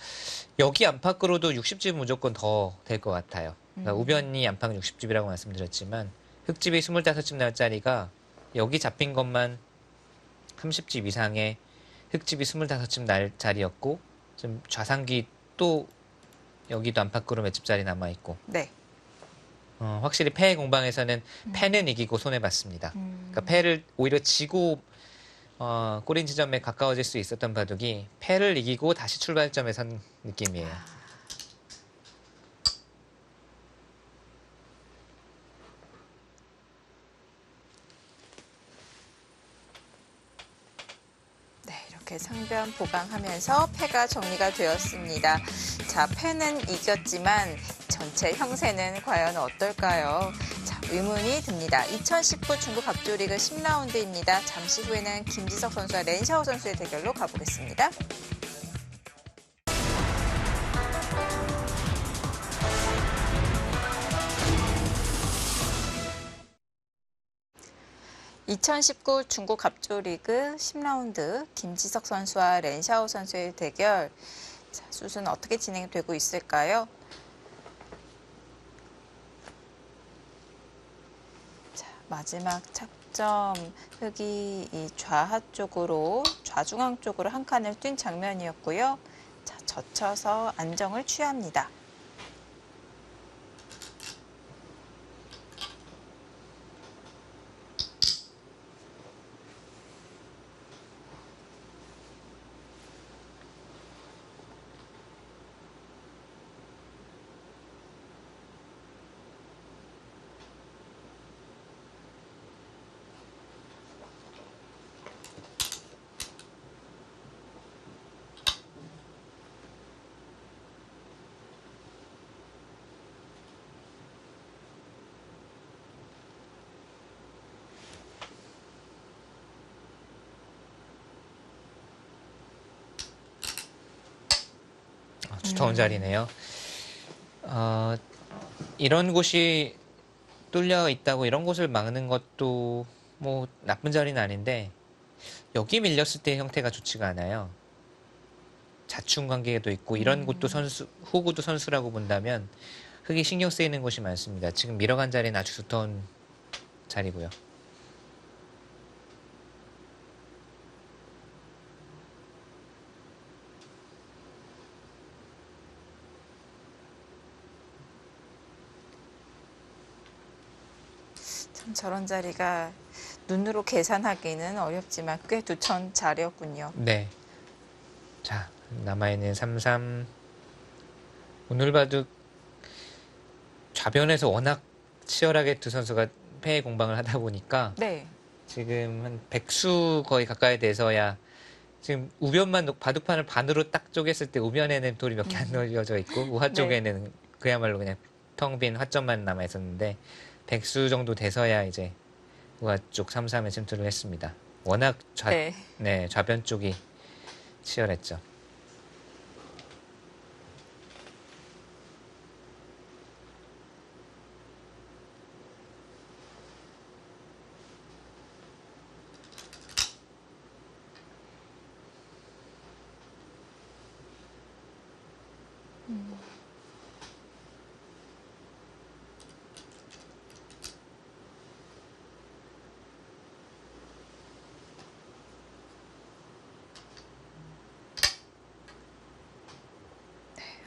여기 안팎으로도 60집 무조건 더 될 것 같아요. 그러니까 우변이 안팎은 60집이라고 말씀드렸지만 흙집이 25집 날 자리가 여기 잡힌 것만 30집 이상의 흙집이 25집 날 자리였고 좀 좌상기 또 여기도 안팎으로 몇 집짜리 남아있고 네. 확실히 패의 공방에서는 패는 이기고 손해봤습니다. 그러니까 패를 오히려 지고 꼬린 지점에 가까워질 수 있었던 바둑이 패를 이기고 다시 출발점에 선 느낌이에요. 네, 이렇게 상변 보강하면서 패가 정리가 되었습니다. 자, 패는 이겼지만 전체 형세는 과연 어떨까요? 자, 의문이 듭니다. 2019 중국 갑조리그 10라운드입니다. 잠시 후에는 김지석 선수와 렌샤오 선수의 대결로 가보겠습니다. (2019) 중국 갑조리그 10라운드 김지석 선수와 렌샤오 선수의 대결. 자, 수순 어떻게 진행되고 있을까요? 자, 마지막 착점 흙이 이 좌하 쪽으로 좌중앙 쪽으로 한 칸을 뛴 장면이었고요. 자, 젖혀서 안정을 취합니다. 두터운 자리네요. 이런 곳이 뚫려 있다고 이런 곳을 막는 것도 뭐 나쁜 자리는 아닌데 여기 밀렸을 때 형태가 좋지가 않아요. 자충 관계도 있고 이런 곳도 선수, 후구도 선수라고 본다면 흙이 신경 쓰이는 곳이 많습니다. 지금 밀어간 자리는 아주 두터운 자리고요. 참 저런 자리가 눈으로 계산하기는 어렵지만 꽤 두터운 자리였군요. 네. 자, 남아있는 3-3. 오늘 바둑 좌변에서 워낙 치열하게 두 선수가 패의 공방을 하다 보니까 네. 지금 한 백수 거의 가까이 돼서야 지금 우변만 바둑판을 반으로 딱 쪼갰을 때 우변에는 돌이 몇 개 안 넣어져 있고 우하 네. 쪽에는 그야말로 그냥 텅 빈 화점만 남아 있었는데 백수 정도 돼서야 이제 우하 쪽 3-3에 침투를 했습니다. 워낙 네. 좌변 쪽이 치열했죠.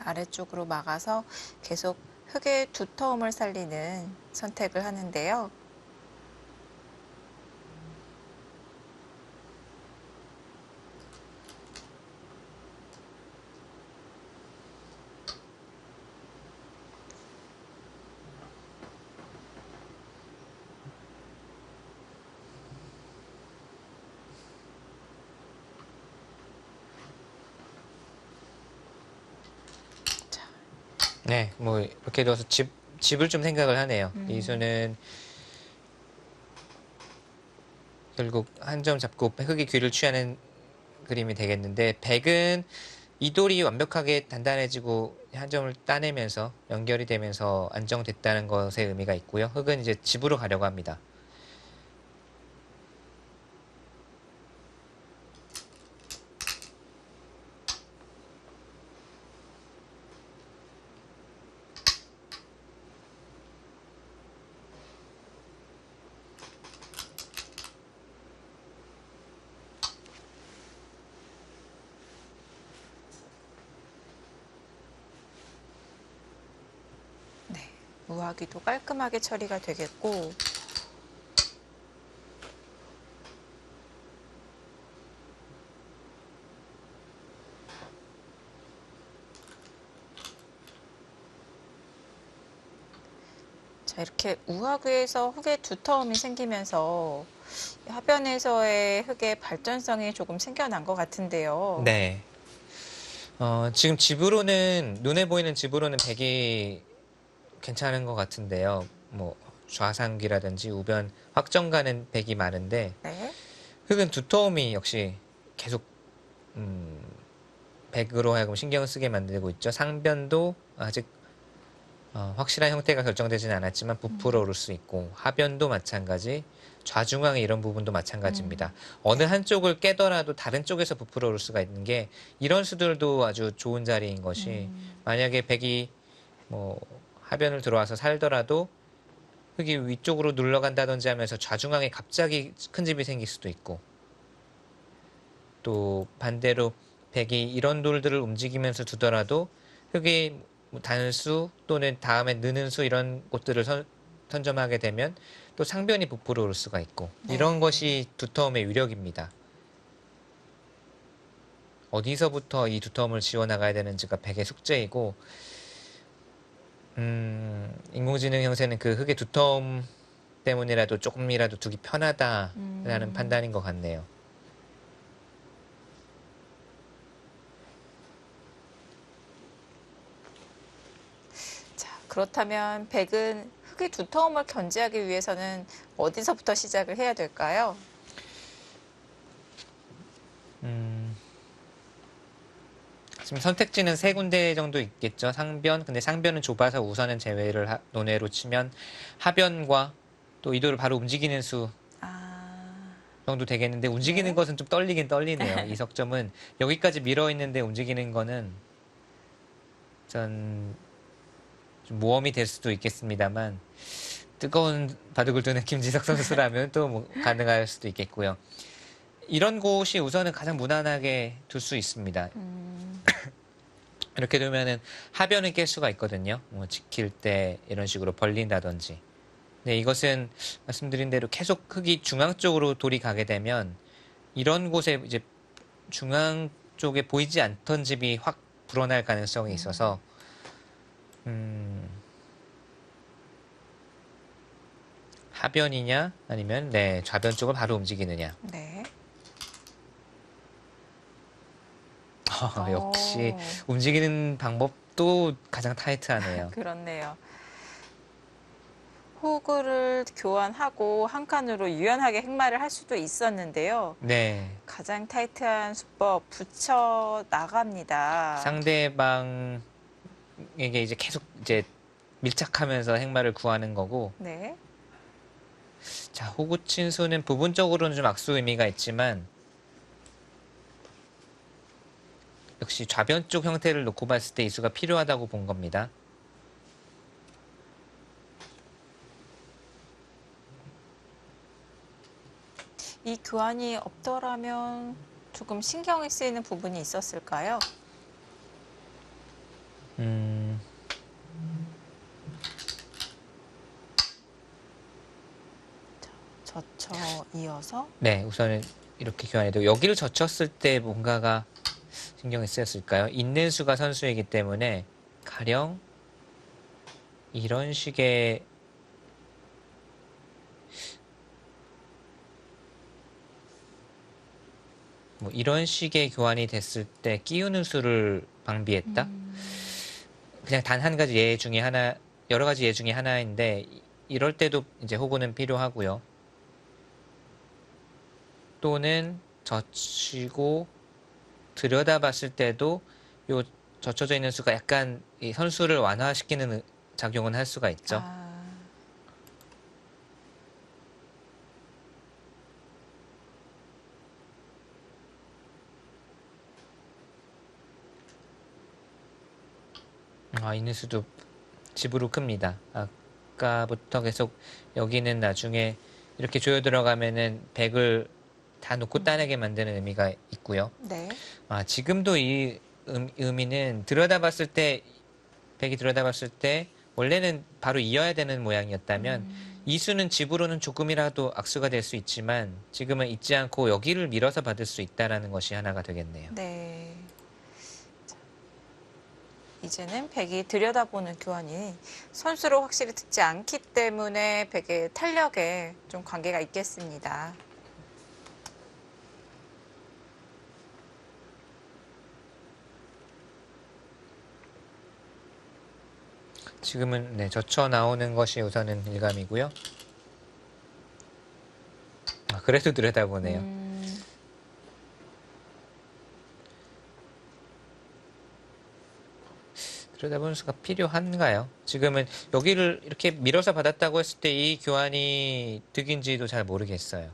아래쪽으로 막아서 계속 흙의 두터움을 살리는 선택을 하는데요. 네, 뭐 이렇게 돼서 집을 좀 생각을 하네요. 이수는 결국 한 점 잡고 흙이 귀를 취하는 그림이 되겠는데 백은 이 돌이 완벽하게 단단해지고 한 점을 따내면서 연결이 되면서 안정됐다는 것에 의미가 있고요. 흙은 이제 집으로 가려고 합니다. 우하기도 깔끔하게 처리가 되겠고 자, 이렇게 우하구에서 흙의 두터움이 생기면서 하변에서의 흙의 발전성이 조금 생겨난 것 같은데요. 네. 지금 집으로는 눈에 보이는 집으로는 백이 괜찮은 것 같은데요. 뭐 좌상기라든지 우변 확정 가는 백이 많은데 네. 흙은 두터움이 역시 계속 백으로 하여금 신경을 쓰게 만들고 있죠. 상변도 아직 확실한 형태가 결정되지는 않았지만 부풀어 오를 수 있고 하변도 마찬가지, 좌중앙의 이런 부분도 마찬가지입니다. 어느 한쪽을 깨더라도 다른 쪽에서 부풀어 오를 수가 있는 게 이런 수들도 아주 좋은 자리인 것이 만약에 백이 뭐 하변을 들어와서 살더라도 흙이 위쪽으로 눌러간다든지 하면서 좌중앙에 갑자기 큰 집이 생길 수도 있고 또 반대로 백이 이런 돌들을 움직이면서 두더라도 흙이 뭐 단수 또는 다음에 느는 수 이런 곳들을 선점하게 되면 또 상변이 부풀어 오를 수가 있고 이런 것이 두터움의 위력입니다. 어디서부터 이 두터움을 지워나가야 되는지가 백의 숙제이고 인공지능 형태는 그 흙의 두터움 때문이라도 조금이라도 두기 편하다라는 판단인 것 같네요. 자, 그렇다면 백은 흙의 두터움을 견제하기 위해서는 어디서부터 시작을 해야 될까요? 지금 선택지는 세 군데 정도 있겠죠. 상변. 근데 상변은 좁아서 우선은 제외를 논외로 치면 하변과 또 이도를 바로 움직이는 수 아, 정도 되겠는데 움직이는 네. 것은 좀 떨리긴 떨리네요. 이 석점은 여기까지 밀어 있는데 움직이는 거는 전 좀 모험이 될 수도 있겠습니다만 뜨거운 바둑을 두는 김지석 선수라면 또 뭐 가능할 수도 있겠고요. 이런 곳이 우선은 가장 무난하게 둘 수 있습니다. 이렇게 되면은 하변을 깰 수가 있거든요. 뭐 지킬 때 이런 식으로 벌린다든지. 근데 이것은 말씀드린 대로 계속 흙이 중앙 쪽으로 돌이 가게 되면 이런 곳에 이제 중앙 쪽에 보이지 않던 집이 확 불어날 가능성이 있어서 하변이냐 아니면 네 좌변 쪽을 바로 움직이느냐. 네. 역시 오. 움직이는 방법도 가장 타이트하네요. 그렇네요. 호구를 교환하고 한 칸으로 유연하게 획마를 할 수도 있었는데요. 네. 가장 타이트한 수법 붙여 나갑니다. 상대방에게 이제 계속 이제 밀착하면서 행마를 구하는 거고 네. 자 호구친수는 부분적으로는 좀 악수 의미가 있지만 역시 좌변 쪽 형태를 놓고 봤을 때 이 수가 필요하다고 본 겁니다. 이 교환이 없더라면 조금 신경이 쓰이는 부분이 있었을까요? 젖혀 이어서 네, 우선은 이렇게 교환해도 여기를 젖혔을 때 뭔가가 신경이 쓰였을까요? 있는 수가 선수이기 때문에 가령 이런 식의 뭐 이런 식의 교환이 됐을 때 끼우는 수를 방비했다. 그냥 단 한 가지 예 중에 하나, 여러 가지 예 중에 하나인데 이럴 때도 이제 호구는 필요하고요. 또는 젖히고 들여다봤을 때도 요 젖혀져 있는 수가 약간 이 선수를 완화시키는 작용은 할 수가 있죠. 있는 수도 집으로 큽니다. 아까부터 계속 여기는 나중에 이렇게 조여 들어가면은 백을 다 놓고 따내게 만드는 의미가 있고요. 네. 지금도 이 의미는 들여다봤을 때 백이 들여다봤을 때 원래는 바로 이어야 되는 모양이었다면 이수는 집으로는 조금이라도 악수가 될 수 있지만 지금은 잊지 않고 여기를 밀어서 받을 수 있다라는 것이 하나가 되겠네요. 네. 자, 이제는 백이 들여다보는 교환이 선수로 확실히 듣지 않기 때문에 백의 탄력에 좀 관계가 있겠습니다. 지금은 네, 젖혀 나오는 것이 우선은 일감이고요. 아, 그래도 들여다보네요. 들여다보는 수가 필요한가요? 지금은 여기를 이렇게 밀어서 받았다고 했을 때 이 교환이 득인지도 잘 모르겠어요.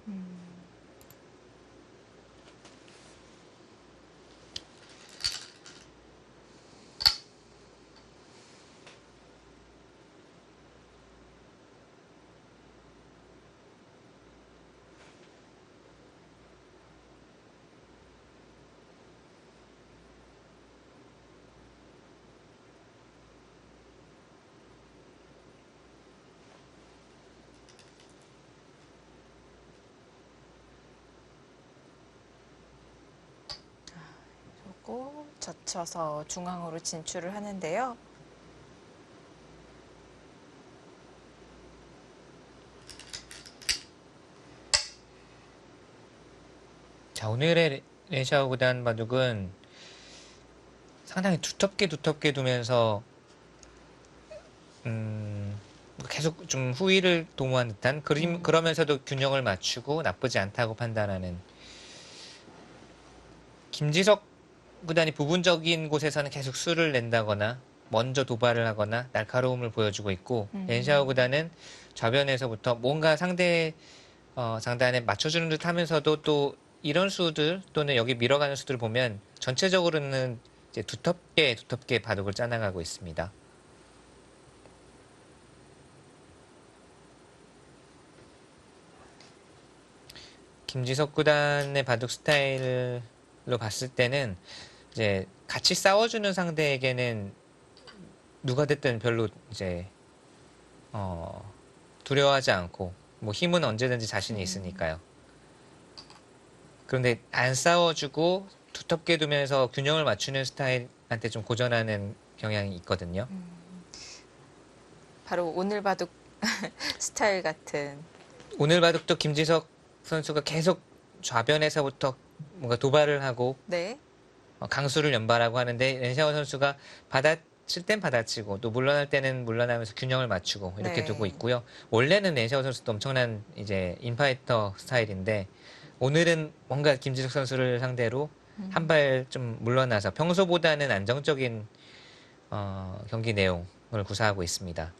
그리고 젖혀서 중앙으로 진출을 하는데요. 자, 오늘의 레시아우 구단 바둑은 상당히 두텁게 두면서 계속 좀 후위를 도모한 듯한 그러면서도 균형을 맞추고 나쁘지 않다고 판단하는 김지석 구단이 부분적인 곳에서는 계속 수를 낸다거나 먼저 도발을 하거나 날카로움을 보여주고 있고 렌샤오 구단은 좌변에서부터 뭔가 상대 장단에 맞춰주는 듯 하면서도 또 이런 수들 또는 여기 밀어가는 수들을 보면 전체적으로는 이제 두텁게 바둑을 짜나가고 있습니다. 김지석 구단의 바둑 스타일로 봤을 때는 이제 같이 싸워주는 상대에게는 누가 됐든 별로 이제 두려워하지 않고 뭐 힘은 언제든지 자신이 있으니까요. 그런데 안 싸워주고 두텁게 두면서 균형을 맞추는 스타일한테 좀 고전하는 경향이 있거든요. 바로 오늘 바둑 스타일 같은. 오늘 바둑도 김지석 선수가 계속 좌변에서부터 뭔가 도발을 하고 네. 강수를 연발하고 하는데 렌샤오 선수가 받아칠 땐 받아치고 또 물러날 때는 물러나면서 균형을 맞추고 이렇게 네. 두고 있고요. 원래는 렌샤오 선수도 엄청난 이제 인파이터 스타일인데 오늘은 뭔가 김지석 선수를 상대로 한 발 좀 물러나서 평소보다는 안정적인 경기 내용을 구사하고 있습니다.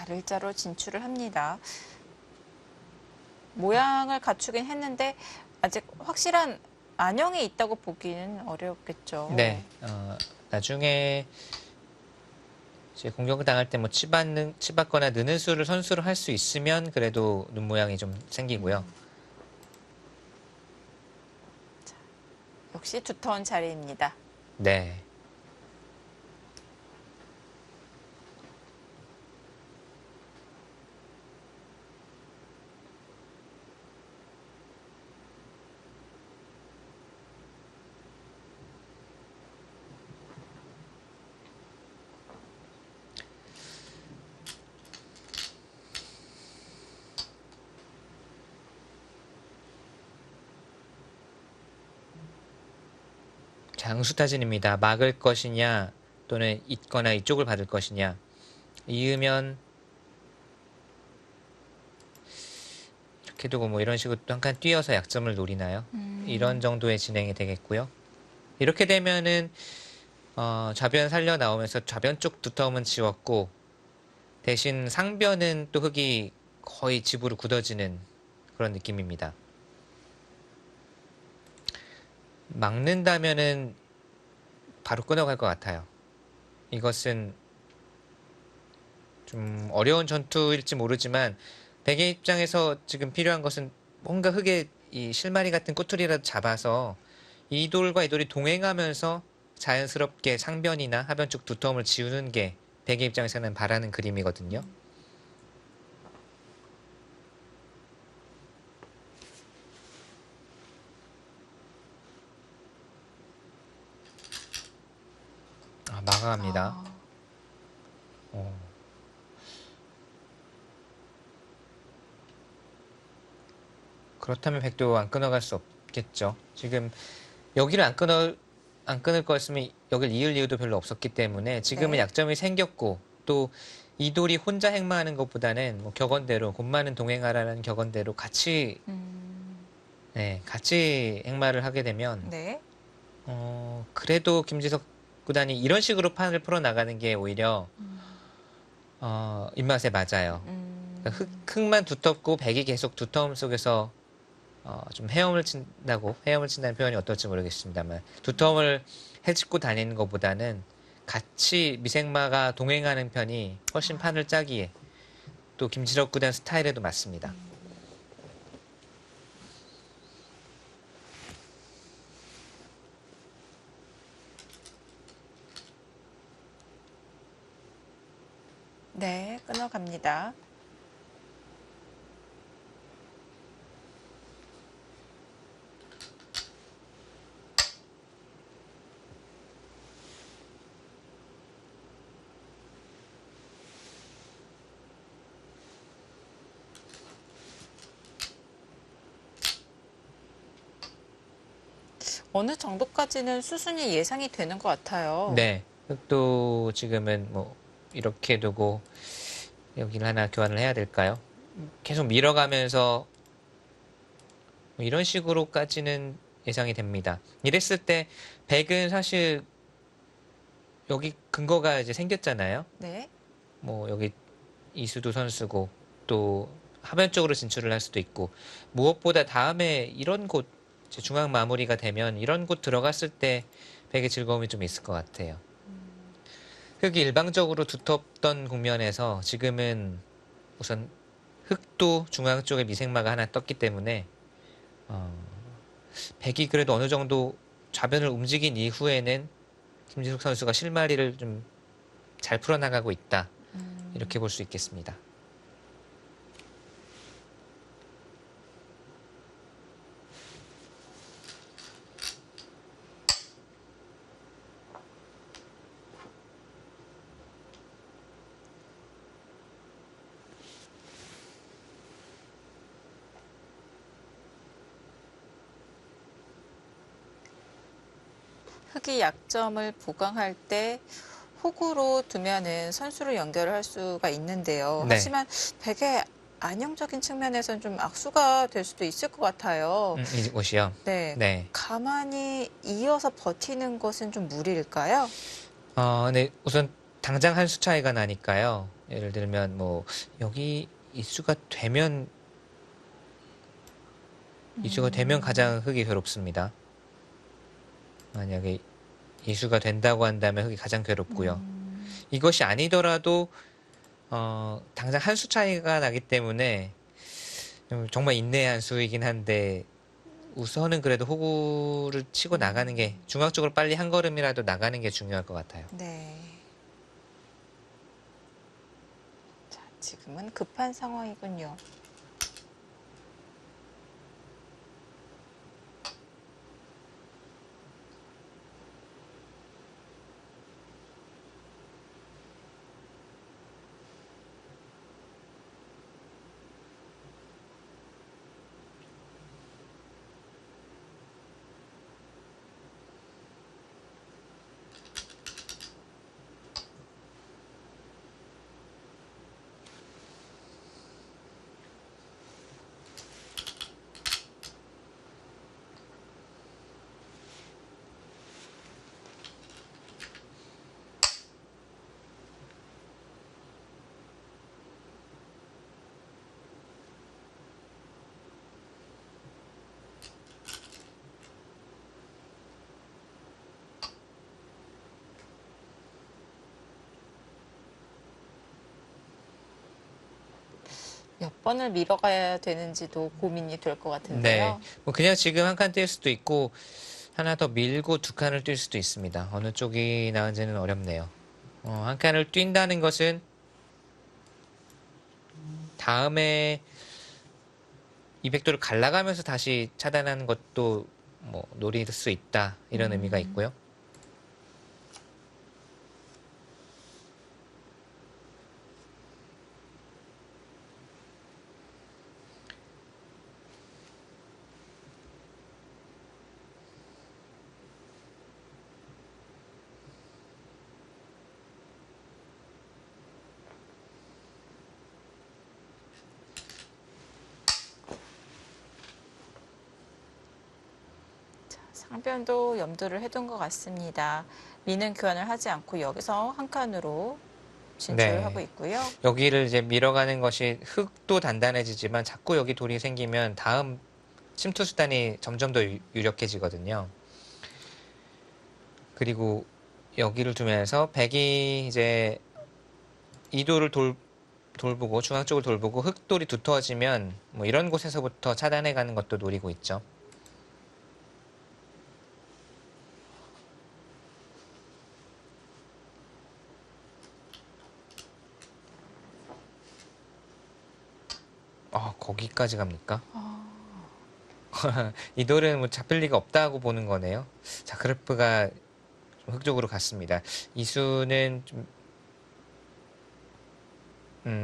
날일자로 진출을 합니다. 모양을 갖추긴 했는데 아직 확실한 안형이 있다고 보기는 어렵겠죠. 네, 나중에 이제 공격을 당할 때 뭐 치받거나 느는 수를 선수로 할 수 있으면 그래도 눈 모양이 좀 생기고요. 역시 두터운 자리입니다. 네. 장수타진입니다. 막을 것이냐 또는 있거나 이쪽을 받을 것이냐. 이으면 이렇게 두고 뭐 이런 식으로 또 한 칸 뛰어서 약점을 노리나요? 이런 정도의 진행이 되겠고요. 이렇게 되면은 좌변 살려 나오면서 좌변 쪽 두터움은 지웠고 대신 상변은 또 흙이 거의 집으로 굳어지는 그런 느낌입니다. 막는다면은 바로 끊어갈 것 같아요. 이것은 좀 어려운 전투일지 모르지만 백의 입장에서 지금 필요한 것은 뭔가 흙에 이 실마리 같은 꼬투리라도 잡아서 이 돌과 이 돌이 동행하면서 자연스럽게 상변이나 하변 쪽 두터움을 지우는 게 백의 입장에서는 바라는 그림이거든요. 아, 마감합니다. 아, 어. 그렇다면 백도 안 끊어갈 수 없겠죠. 지금 여기를 안 끊을 거였으면 여길 이을 이유도 별로 없었기 때문에 지금은 네. 약점이 생겼고 또 이돌이 혼자 행마하는 것보다는 뭐 격언대로 곶마는 동행하라는 격언대로 같이 네, 같이 행마를 하게 되면 네. 그래도 김지석 구단이 이런 식으로 판을 풀어 나가는 게 오히려 입맛에 맞아요. 그러니까 흙만 두텁고 백이 계속 두터움 속에서 좀 헤엄을 친다는 표현이 어떨지 모르겠습니다만 두터움을 헤집고 다니는 것보다는 같이 미생마가 동행하는 편이 훨씬 판을 짜기에 또 김지석 구단 스타일에도 맞습니다. 네, 끊어갑니다. 어느 정도까지는 수순이 예상이 되는 것 같아요. 네, 흙도 지금은 뭐 이렇게 두고 여기를 하나 교환을 해야 될까요? 계속 밀어가면서 뭐 이런 식으로까지는 예상이 됩니다. 이랬을 때 백은 사실 여기 근거가 이제 생겼잖아요. 네. 뭐 여기 이수도 선수고 또 하변 쪽으로 진출을 할 수도 있고 무엇보다 다음에 이런 곳 이제 중앙 마무리가 되면 이런 곳 들어갔을 때 백의 즐거움이 좀 있을 것 같아요. 흙이 일방적으로 두텁던 국면에서 지금은 우선 흙도 중앙 쪽에 미생마가 하나 떴기 때문에 어, 백이 그래도 어느 정도 좌변을 움직인 이후에는 김진숙 선수가 실마리를 좀 잘 풀어나가고 있다. 이렇게 볼 수 있겠습니다. 흙이 약점을 보강할 때 훅으로 두면은 선수를 연결을 할 수가 있는데요. 네. 하지만 백의 안정적인 측면에서는 좀 악수가 될 수도 있을 것 같아요. 이곳이요. 네. 네. 가만히 이어서 버티는 것은 좀 무리일까요? 네. 우선 당장 한 수 차이가 나니까요. 예를 들면 뭐 여기 이수가 되면 가장 흙이 괴롭습니다. 만약에 이수가 된다고 한다면 흙이 가장 괴롭고요. 이것이 아니더라도 당장 한 수 차이가 나기 때문에 정말 인내한 수이긴 한데 우선은 그래도 호구를 치고 나가는 게 중앙 쪽으로 빨리 한 걸음이라도 나가는 게 중요할 것 같아요. 네. 자, 지금은 급한 상황이군요. 몇 번을 밀어가야 되는지도 고민이 될 것 네. 같은데요. 뭐 그냥 지금 한 칸 뛸 수도 있고 하나 더 밀고 두 칸을 뛸 수도 있습니다. 어느 쪽이 나은지는 어렵네요. 한 칸을 뛴다는 것은 다음에 이 백도를 갈라가면서 다시 차단하는 것도 뭐 노릴 수 있다 이런 의미가 있고요. 상변도 염두를 해둔 것 같습니다. 미는 교환을 하지 않고 여기서 한 칸으로 진출을 하고 네. 있고요. 여기를 이제 밀어가는 것이 흙도 단단해지지만 자꾸 여기 돌이 생기면 다음 침투 수단이 점점 더 유력해지거든요. 그리고 여기를 두면서 백이 이제 이 돌을 돌보고 중앙 쪽을 돌보고 흙돌이 두터워지면 뭐 이런 곳에서부터 차단해가는 것도 노리고 있죠. 거기까지 갑니까? 이 돌은 뭐 잡힐 리가 없다고 보는 거네요. 자, 그래프가 좀 흑쪽으로 갔습니다. 이 수는 좀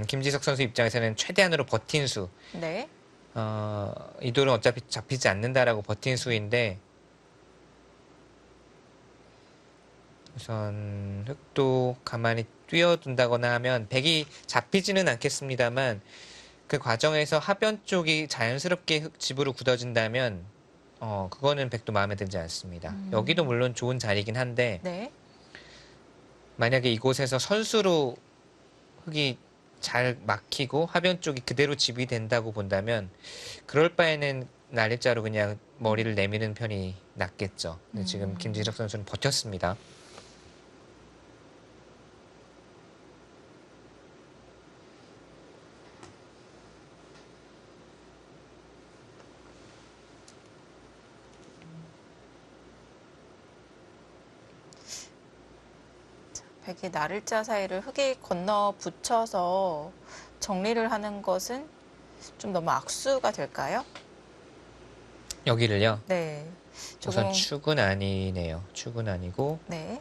김지석 선수 입장에서는 최대한으로 버틴 수. 네. 이 돌은 어차피 잡히지 않는다라고 버틴 수인데 우선 흑도 가만히 뛰어둔다거나 하면 백이 잡히지는 않겠습니다만 그 과정에서 하변 쪽이 자연스럽게 집으로 굳어진다면 그거는 백도 마음에 들지 않습니다. 여기도 물론 좋은 자리긴 한데 네. 만약에 이곳에서 선수로 흙이 잘 막히고 하변 쪽이 그대로 집이 된다고 본다면 그럴 바에는 날일자로 그냥 머리를 내미는 편이 낫겠죠. 근데 지금 김진석 선수는 버텼습니다. 백이 날일자 사이를 흙에 건너 붙여서 정리를 하는 것은 좀 너무 악수가 될까요? 여기를요. 네. 우선 축은 아니네요. 축은 아니고 네.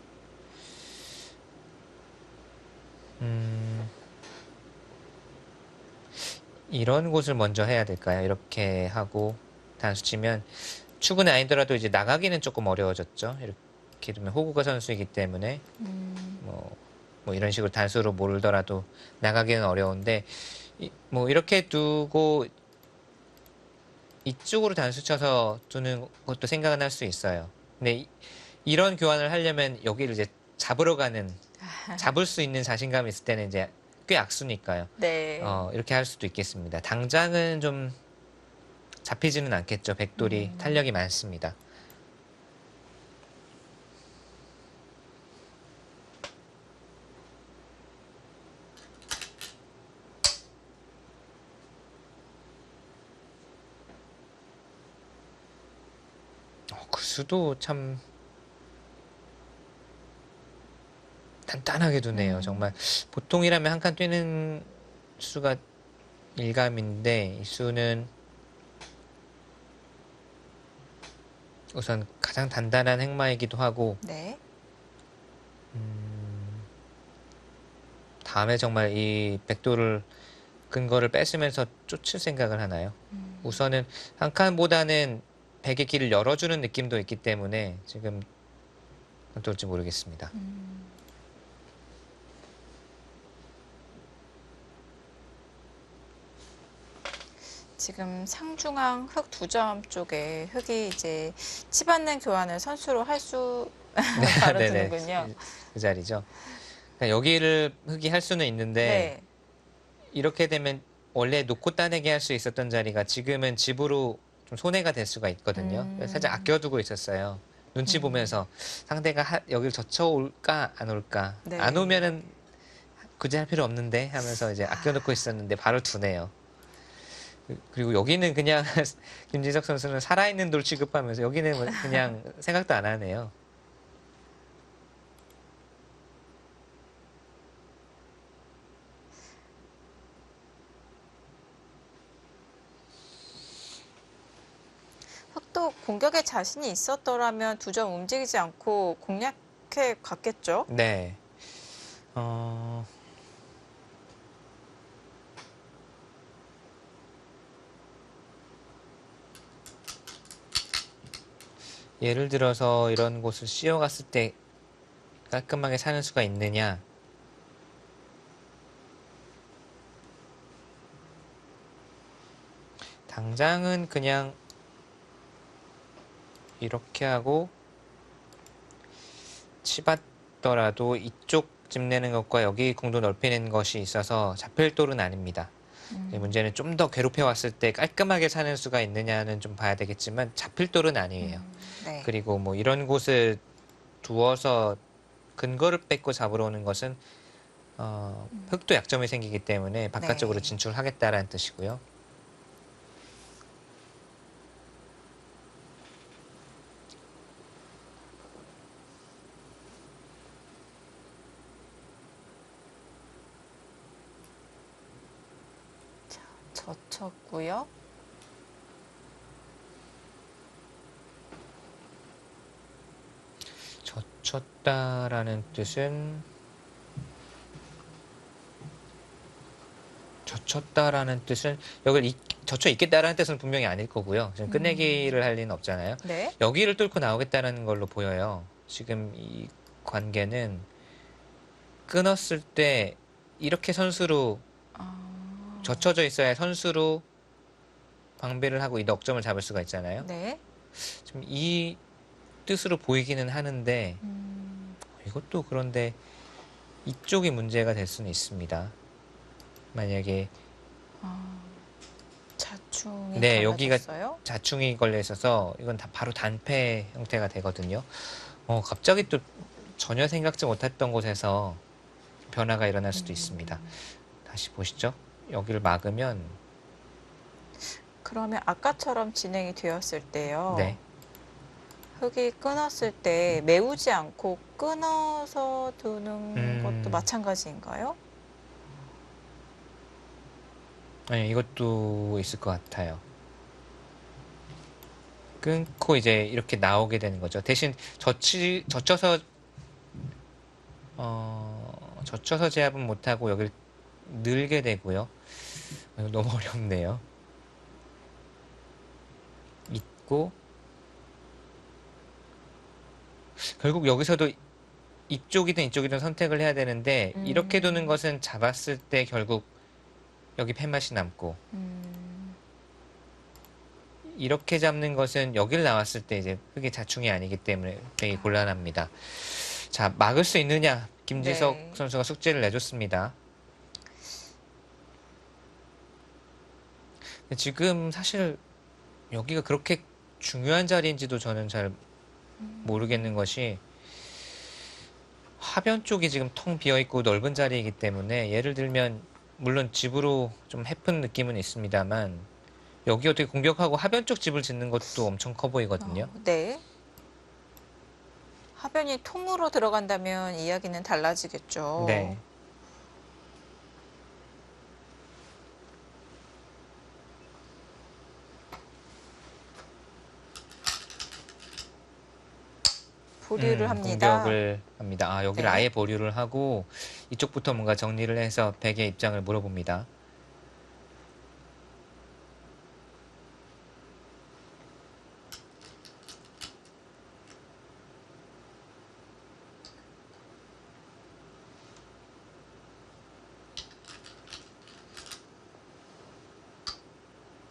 이런 곳을 먼저 해야 될까요? 이렇게 하고 단수 치면 축은 아니더라도 이제 나가기는 조금 어려워졌죠. 이렇게 두면 호구가 선수이기 때문에 뭐 이런 식으로 단수로 몰더라도 나가기는 어려운데 뭐 이렇게 두고 이쪽으로 단수 쳐서 두는 것도 생각은 할 수 있어요. 근데 이런 교환을 하려면 여기를 이제 잡으러 가는 잡을 수 있는 자신감이 있을 때는 이제 꽤 악수니까요. 네. 이렇게 할 수도 있겠습니다. 당장은 좀 잡히지는 않겠죠. 백돌이 탄력이 많습니다. 그 수도 참 단단하게 두네요. 정말 보통이라면 한 칸 뛰는 수가 일감인데 이 수는 우선 가장 단단한 행마이기도 하고 네. 다음에 정말 이 백도를 근거를 뺏으면서 쫓을 생각을 하나요? 우선은 한 칸보다는 백의 길을 열어주는 느낌도 있기 때문에 지금 어떨지 모르겠습니다. 지금 상중앙 흙 두 점 쪽에 흙이 이제 치받는 교환을 선수로 할 수 바로 네네. 드는군요. 그 자리죠. 그러니까 여기를 흙이 할 수는 있는데 네. 이렇게 되면 원래 놓고 따내게 할 수 있었던 자리가 지금은 집으로 좀 손해가 될 수가 있거든요. 살짝 아껴두고 있었어요. 눈치 보면서 상대가 여기를 젖혀올까 안 올까. 네. 안 오면은 굳이 할 필요 없는데 하면서 이제 아껴놓고 있었는데 바로 두네요. 그리고 여기는 그냥 김지석 선수는 살아있는 돌 취급하면서 여기는 뭐 그냥 생각도 안 하네요. 흑도 공격에 자신이 있었더라면 두 점 움직이지 않고 공략해 갔겠죠? 네. 어, 예를 들어서 이런 곳을 씌워갔을 때 깔끔하게 사는 수가 있느냐? 당장은 그냥 이렇게 하고 치받더라도 이쪽 집 내는 것과 여기 공도 넓히는 것이 있어서 잡힐 돌은 아닙니다. 문제는 좀 더 괴롭혀 왔을 때 깔끔하게 사는 수가 있느냐는 좀 봐야 되겠지만 잡힐 돌은 아니에요. 네. 그리고 뭐 이런 곳을 두어서 근거를 뺏고 잡으러 오는 것은 흙도 약점이 생기기 때문에 바깥쪽으로 네. 진출하겠다라는 뜻이고요. 젖혔고요. 젖혔다라는 뜻은 여기를 젖혀 있겠다라는 뜻은 분명히 아닐 거고요. 지금 끝내기를 할 리는 없잖아요. 네. 여기를 뚫고 나오겠다는 걸로 보여요. 지금 이 관계는 끊었을 때 이렇게 선수로 젖혀져 있어야 선수로 방배를 하고 이 넉점을 잡을 수가 있잖아요. 네. 지금 이 뜻으로 보이기는 하는데 이것도 그런데 이쪽이 문제가 될 수는 있습니다. 만약에 자충이 네, 여기가 달라졌어요? 자충이 걸려 있어서 이건 다 바로 단패 형태가 되거든요. 갑자기 또 전혀 생각지 못했던 곳에서 변화가 일어날 수도 있습니다. 다시 보시죠. 여기를 막으면 그러면 아까처럼 진행이 되었을 때요. 네. 흙이 끊었을 때 메우지 않고 끊어서 두는 것도 마찬가지인가요? 아니, 이것도 있을 것 같아요. 끊고 이제 이렇게 나오게 되는 거죠. 대신 젖혀서 제압은 못하고 여기를 늘게 되고요. 이거 너무 어렵네요. 있고 결국 여기서도 이쪽이든 선택을 해야 되는데 이렇게 두는 것은 잡았을 때 결국 여기 팻맛이 남고 이렇게 잡는 것은 여길 나왔을 때 이제 흙의 자충이 아니기 때문에 되게 곤란합니다. 자, 막을 수 있느냐? 김지석 네. 선수가 숙제를 내줬습니다. 지금 사실 여기가 그렇게 중요한 자리인지도 저는 잘 모르겠는 것이 하변 쪽이 지금 텅 비어 있고 넓은 자리이기 때문에 예를 들면 물론 집으로 좀 해픈 느낌은 있습니다만 여기 어떻게 공격하고 하변 쪽 집을 짓는 것도 엄청 커 보이거든요. 네. 하변이 통으로 들어간다면 이야기는 달라지겠죠. 네. 보류를 합니다. 공격을 합니다. 아, 여기를 네. 아예 보류를 하고 이쪽부터 뭔가 정리를 해서 백의 입장을 물어봅니다.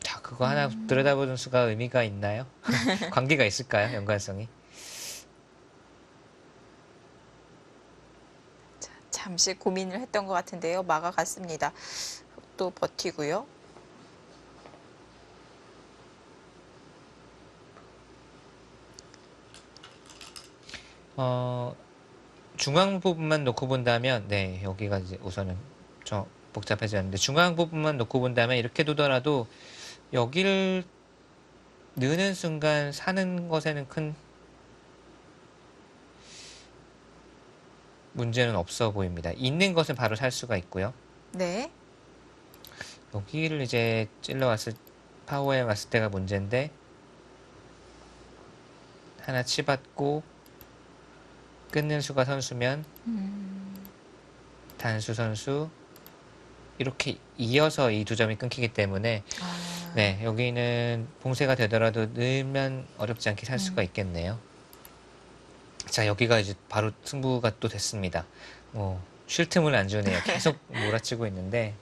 자, 그거 하나 들여다보는 수가 의미가 있나요? 관계가 있을까요? 연관성이? 잠시 고민을 했던 것 같은데요. 막아갔습니다. 또 버티고요. 중앙 부분만 놓고 본다면, 네, 여기가 이제 우선은 저 복잡해졌는데, 중앙 부분만 놓고 본다면 이렇게 두더라도 여기를 넣는 순간 사는 것에는 큰 문제는 없어 보입니다. 있는 것은 바로 살 수가 있고요. 네. 여기를 이제 파워에 왔을 때가 문제인데, 하나 치받고 끊는 수가 선수면 단수 선수, 이렇게 이어서 이 두 점이 끊기기 때문에 아, 네, 여기는 봉쇄가 되더라도 넣으면 어렵지 않게 살 수가 있겠네요. 자, 여기가 이제 바로 승부가 또 됐습니다. 쉴 틈을 안 주네요. 계속 몰아치고 있는데,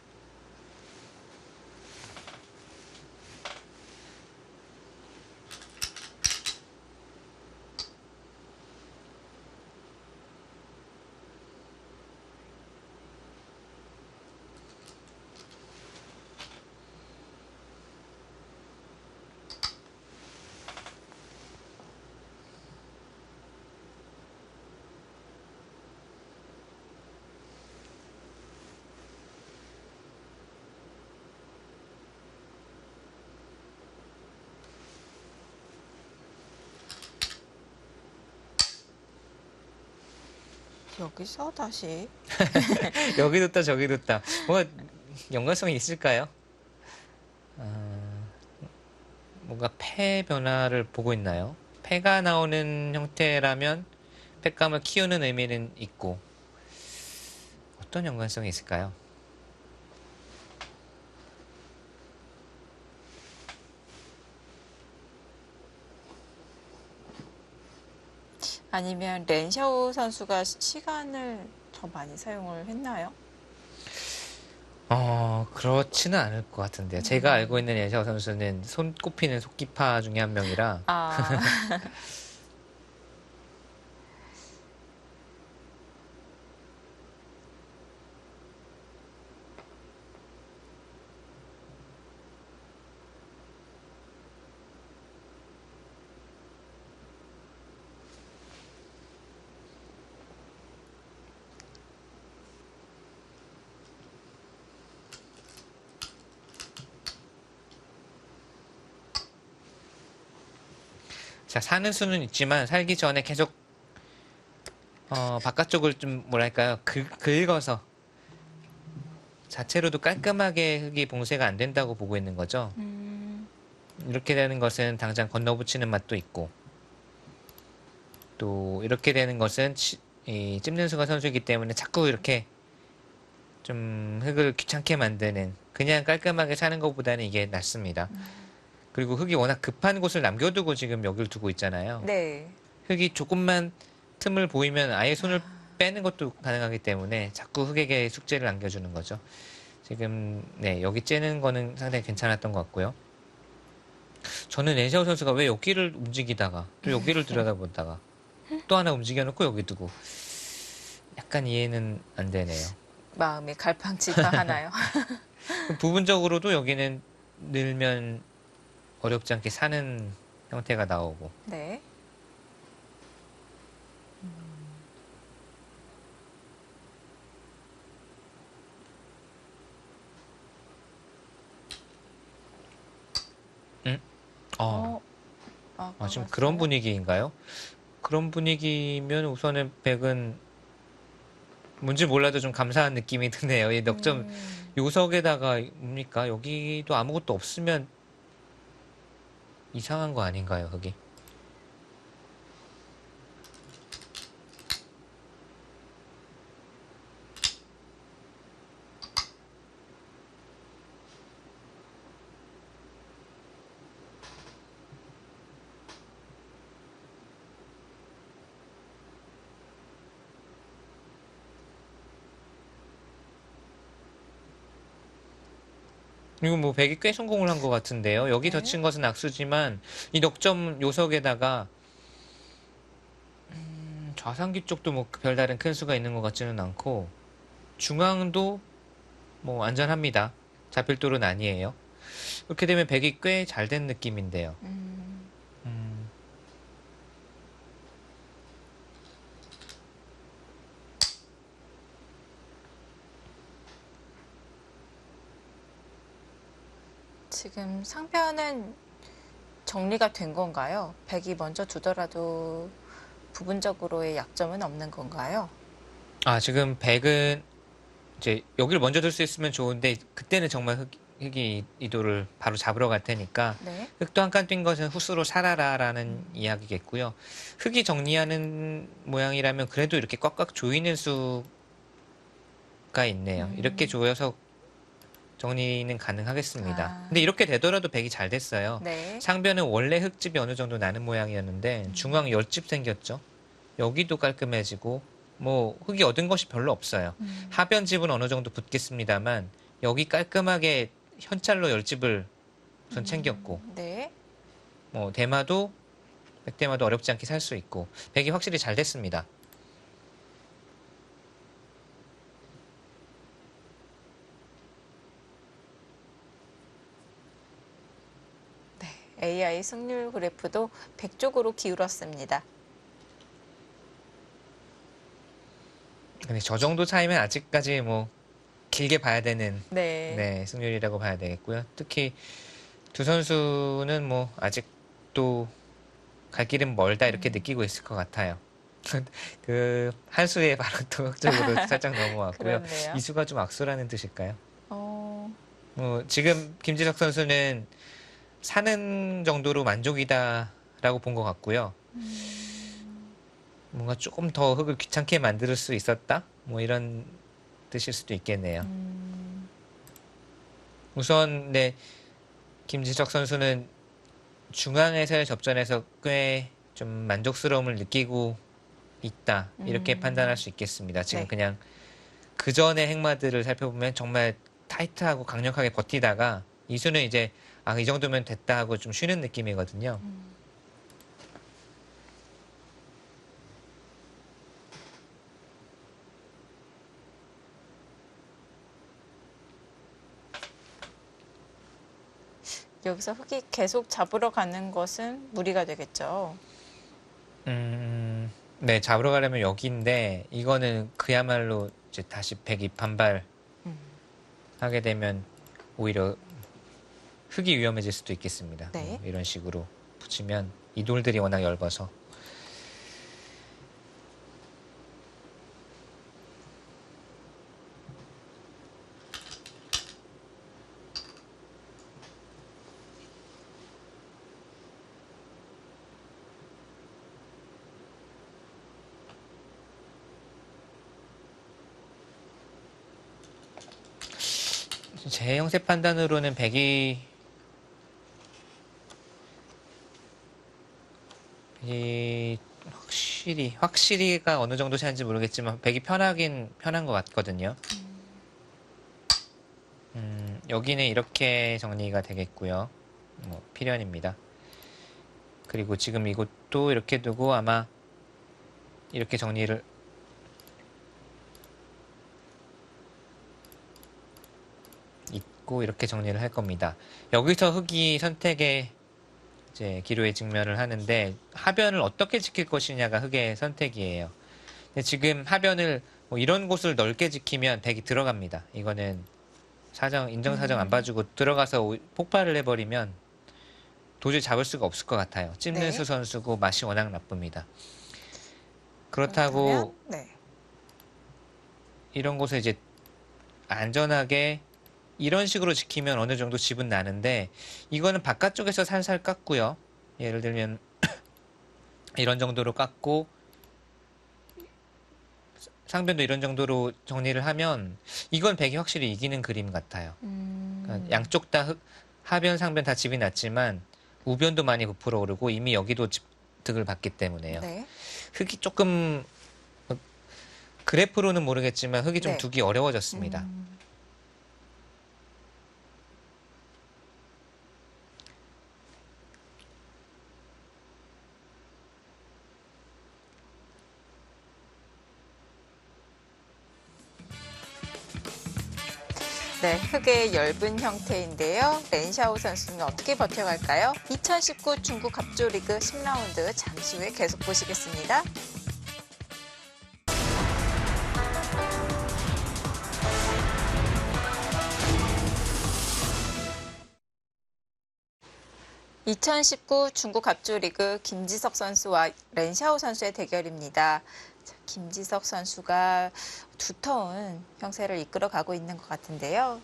여기서 다시 여기도 있다, 저기도 있다. 뭔가 연관성이 있을까요? 뭔가 패 변화를 보고 있나요? 패가 나오는 형태라면 패감을 키우는 의미는 있고, 어떤 연관성이 있을까요? 아니면 렌샤오 선수가 시간을 더 많이 사용을 했나요? 그렇지는 않을 것 같은데요. 제가 알고 있는 예샤오 선수는 손꼽히는 속기파 중에 한 명이라, 아, 자, 사는 수는 있지만 살기 전에 계속 바깥쪽을 좀 뭐랄까요, 긁어서 자체로도 깔끔하게 흙이 봉쇄가 안 된다고 보고 있는 거죠. 이렇게 되는 것은 당장 건너붙이는 맛도 있고, 또 이렇게 되는 것은 이 찝는 수가 선수이기 때문에 자꾸 이렇게 좀 흙을 귀찮게 만드는, 그냥 깔끔하게 사는 것보다는 이게 낫습니다. 그리고 흙이 워낙 급한 곳을 남겨두고 지금 여기를 두고 있잖아요. 네. 흙이 조금만 틈을 보이면 아예 손을 빼는 것도 가능하기 때문에 자꾸 흙에게 숙제를 안겨주는 거죠. 지금 네, 여기 째는 거는 상당히 괜찮았던 것 같고요. 저는 엔샤오 선수가 왜 여기를 움직이다가 또 여기를 들여다보다가 또 하나 움직여놓고 여기 두고, 약간 이해는 안 되네요. 마음이 갈팡질팡하나요? 부분적으로도 여기는 늘면 어렵지 않게 사는 형태가 나오고, 네. 음? 어, 아까 지금 갔어요? 그런 분위기인가요? 그런 분위기면 우선은 백은 뭔지 몰라도 좀 감사한 느낌이 드네요. 이 넉점 요석에다가 뭡니까? 여기도 아무것도 없으면 이상한 거 아닌가요, 거기? 이거 뭐 백이 꽤 성공을 한 것 같은데요. 여기 네. 덧친 것은 악수지만 이 넉점 요석에다가 좌상기 쪽도 뭐 별다른 큰 수가 있는 것 같지는 않고, 중앙도 뭐 안전합니다. 잡힐 돌은 아니에요. 이렇게 되면 백이 꽤 잘 된 느낌인데요. 음, 지금 상편은 정리가 된 건가요? 백이 먼저 두더라도 부분적으로의 약점은 없는 건가요? 지금 백은 이제 여기를 먼저 둘 수 있으면 좋은데 그때는 정말 흑이 이도를 바로 잡으러 갈 테니까 네. 흑도 한 칸 뛴 것은 후수로 살아라라는 이야기겠고요. 흑이 정리하는 모양이라면 그래도 이렇게 꽉꽉 조이는 수가 있네요. 이렇게 조여서 정리는 가능하겠습니다. 근데 이렇게 되더라도 백이 잘 됐어요. 네. 상변은 원래 흙집이 어느 정도 나는 모양이었는데 중앙 열집 생겼죠. 여기도 깔끔해지고 뭐 흙이 얻은 것이 별로 없어요. 하변집은 어느 정도 붙겠습니다만 여기 깔끔하게 현찰로 열집을 우선 챙겼고 네. 뭐 대마도 백대마도 어렵지 않게 살 수 있고 백이 확실히 잘 됐습니다. AI 승률 그래프도 100쪽으로 기울었습니다. 근데 저 정도 차이면 아직까지 뭐 길게 봐야 되는 네. 승률이라고 봐야 되겠고요. 특히 두 선수는 뭐 아직도 갈 길은 멀다 이렇게 느끼고 있을 것 같아요. 그 한 수에 바로 도덕적으로 살짝 넘어왔고요. 그렇네요. 이 수가 좀 악수라는 뜻일까요? 어, 지금 김지석 선수는 사는 정도로 만족이다라고 본 것 같고요. 뭔가 조금 더 흙을 귀찮게 만들 수 있었다? 뭐 이런 뜻일 수도 있겠네요. 우선 김지석 선수는 중앙에서의 접전에서 꽤 좀 만족스러움을 느끼고 있다. 이렇게 판단할 수 있겠습니다. 지금 네. 그냥 그 전의 행마들을 살펴보면 정말 타이트하고 강력하게 버티다가 이수는 이제 이 정도면 됐다 하고 좀 쉬는 느낌이거든요. 여기서 흑이 계속 잡으러 가는 것은 무리가 되겠죠. 네, 잡으러 가려면 여기인데 이거는 그야말로 이제 다시 백이 반발하게 되면 오히려 흙이 위험해질 수도 있겠습니다. 네. 이런 식으로 붙이면 이 돌들이 워낙 얇아서. 제 형세 판단으로는 백이 확실히가 어느 정도 차인지 모르겠지만 백이 편하긴 편한 것 같거든요. 여기는 이렇게 정리가 되겠고요. 뭐 필연입니다. 그리고 지금 이것도 이렇게 두고 아마 이렇게 정리를 있고 이렇게 정리를 할 겁니다. 여기서 흙이 선택의 이제 기로에 직면을 하는데 하변을 어떻게 지킬 것이냐가 흙의 선택이에요. 근데 지금 하변을 뭐 이런 곳을 넓게 지키면 백이 들어갑니다. 이거는 인정사정 안 봐주고 들어가서 폭발을 해버리면 도저히 잡을 수가 없을 것 같아요. 찝는 네. 수 선수고 맛이 워낙 나쁩니다. 그렇다고 그렇다면, 네. 이런 곳에 이제 안전하게 이런 식으로 지키면 어느 정도 집은 나는데 이거는 바깥쪽에서 살살 깎고요. 예를 들면 이런 정도로 깎고 상변도 이런 정도로 정리를 하면 이건 백이 확실히 이기는 그림 같아요. 그러니까 양쪽 다 하변 상변 다 집이 났지만 우변도 많이 부풀어 오르고 이미 여기도 득을 받기 때문에요. 네. 흙이 조금 그래프로는 모르겠지만 흙이 좀 네. 두기 어려워졌습니다. 네, 흑의 엷은 형태인데요. 렌샤오 선수는 어떻게 버텨갈까요? 2019 중국 갑조리그 10라운드 잠시 후에 계속 보시겠습니다. 2019 중국 갑조리그 김지석 선수와 렌샤오 선수의 대결입니다. 자, 김지석 선수가 두터운 형세를 이끌어가고 있는 것 같은데요.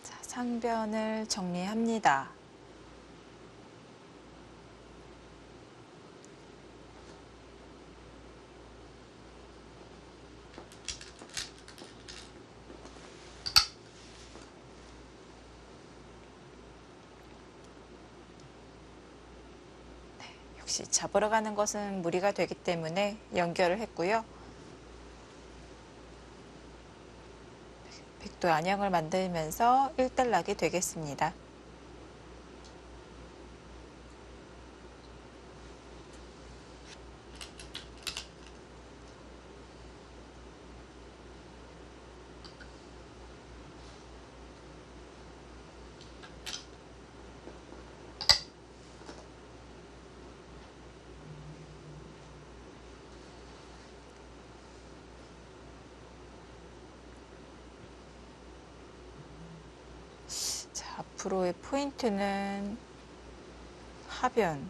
자, 상변을 정리합니다. 역시 잡으러 가는 것은 무리가 되기 때문에 연결을 했고요. 백도 안형을 만들면서 1단락이 되겠습니다. 자, 앞으로의 포인트는 하변.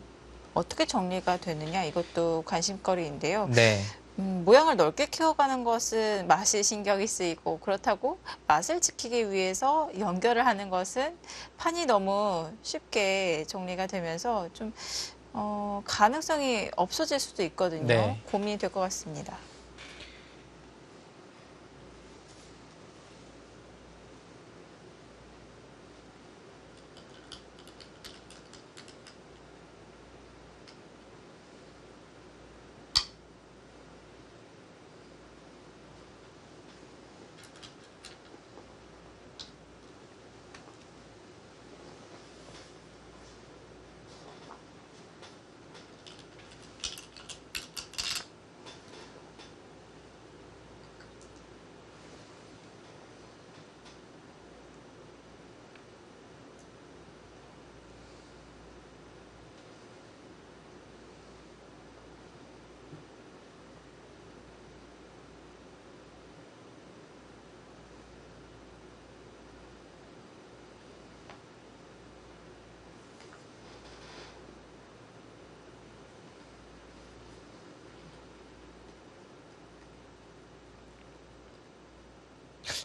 어떻게 정리가 되느냐 이것도 관심거리인데요. 네. 모양을 넓게 키워가는 것은 맛이 신경이 쓰이고 그렇다고 맛을 지키기 위해서 연결을 하는 것은 판이 너무 쉽게 정리가 되면서 좀 가능성이 없어질 수도 있거든요. 네. 고민이 될 것 같습니다.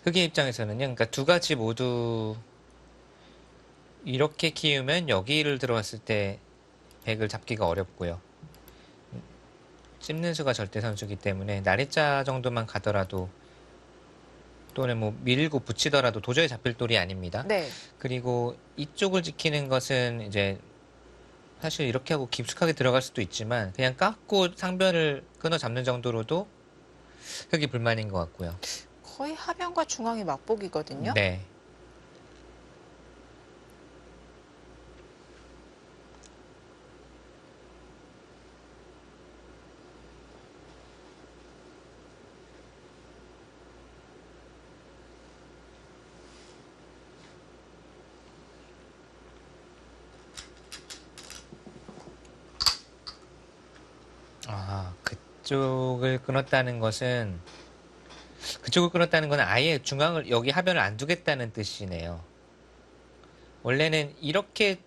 흑의 입장에서는요. 그러니까 두 가지 모두 이렇게 키우면 여기를 들어왔을 때 백을 잡기가 어렵고요. 찝는 수가 절대 선수기 때문에 날이자 정도만 가더라도 또는 뭐 밀고 붙이더라도 도저히 잡힐 돌이 아닙니다. 네. 그리고 이쪽을 지키는 것은 이제 사실 이렇게 하고 깊숙하게 들어갈 수도 있지만 그냥 깎고 상변을 끊어 잡는 정도로도 흑이 불만인 것 같고요. 거의 하변과 중앙이 맞복이거든요. 네. 아, 그쪽을 끊었다는 것은 아예 중앙을 여기 하변을 안 두겠다는 뜻이네요. 원래는 이렇게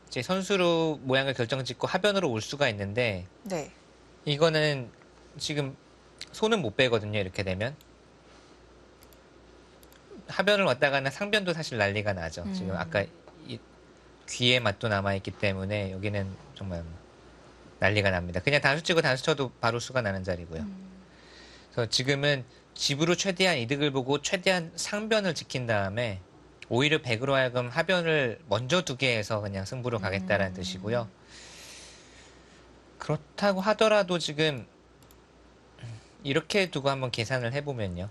이제 선수로 모양을 결정짓고 하변으로 올 수가 있는데 네. 이거는 지금 손은 못 빼거든요. 이렇게 되면 하변을 왔다가는 상변도 사실 난리가 나죠. 지금 아까 이 귀에 맛도 남아있기 때문에 여기는 정말 난리가 납니다. 그냥 단수 치고 단수 쳐도 바로 수가 나는 자리고요. 그래서 지금은 집으로 최대한 이득을 보고 최대한 상변을 지킨 다음에 오히려 백으로 하여금 하변을 먼저 두게 해서 그냥 승부로 가겠다라는 뜻이고요. 그렇다고 하더라도 지금 이렇게 두고 한번 계산을 해보면요.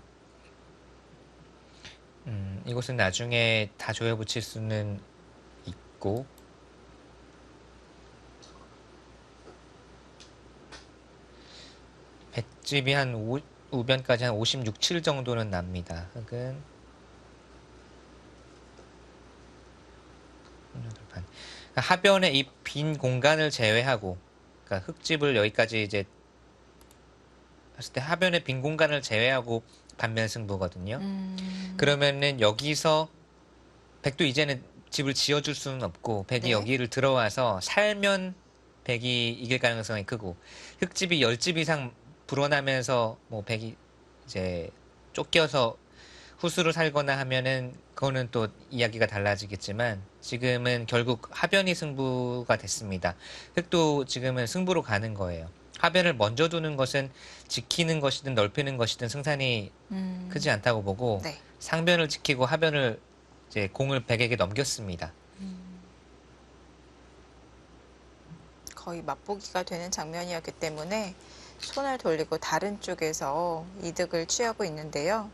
이곳은 나중에 다 조여 붙일 수는 있고 백집이 한 우변까지 한 56, 7 정도는 납니다. 흑은 하변의 이 빈 공간을 제외하고 그러니까 흑집을 여기까지 이제 봤을 때 하변의 빈 공간을 제외하고 반면 승부거든요. 그러면은 여기서 백도 이제는 집을 지어줄 수는 없고 백이 네. 여기를 들어와서 살면 백이 이길 가능성이 크고 흙집이 10집 이상 불어나면서 뭐 백이 이제 쫓겨서 후수를 살거나 하면은 그거는 또 이야기가 달라지겠지만 지금은 결국 하변이 승부가 됐습니다. 흙도 지금은 승부로 가는 거예요. 하변을 먼저 두는 것은 지키는 것이든 넓히는 것이든 승산이 크지 않다고 보고 네. 상변을 지키고 하변을 이제 공을 백에게 넘겼습니다. 거의 맛보기가 되는 장면이었기 때문에 손을 돌리고 다른 쪽에서 이득을 취하고 있는데요.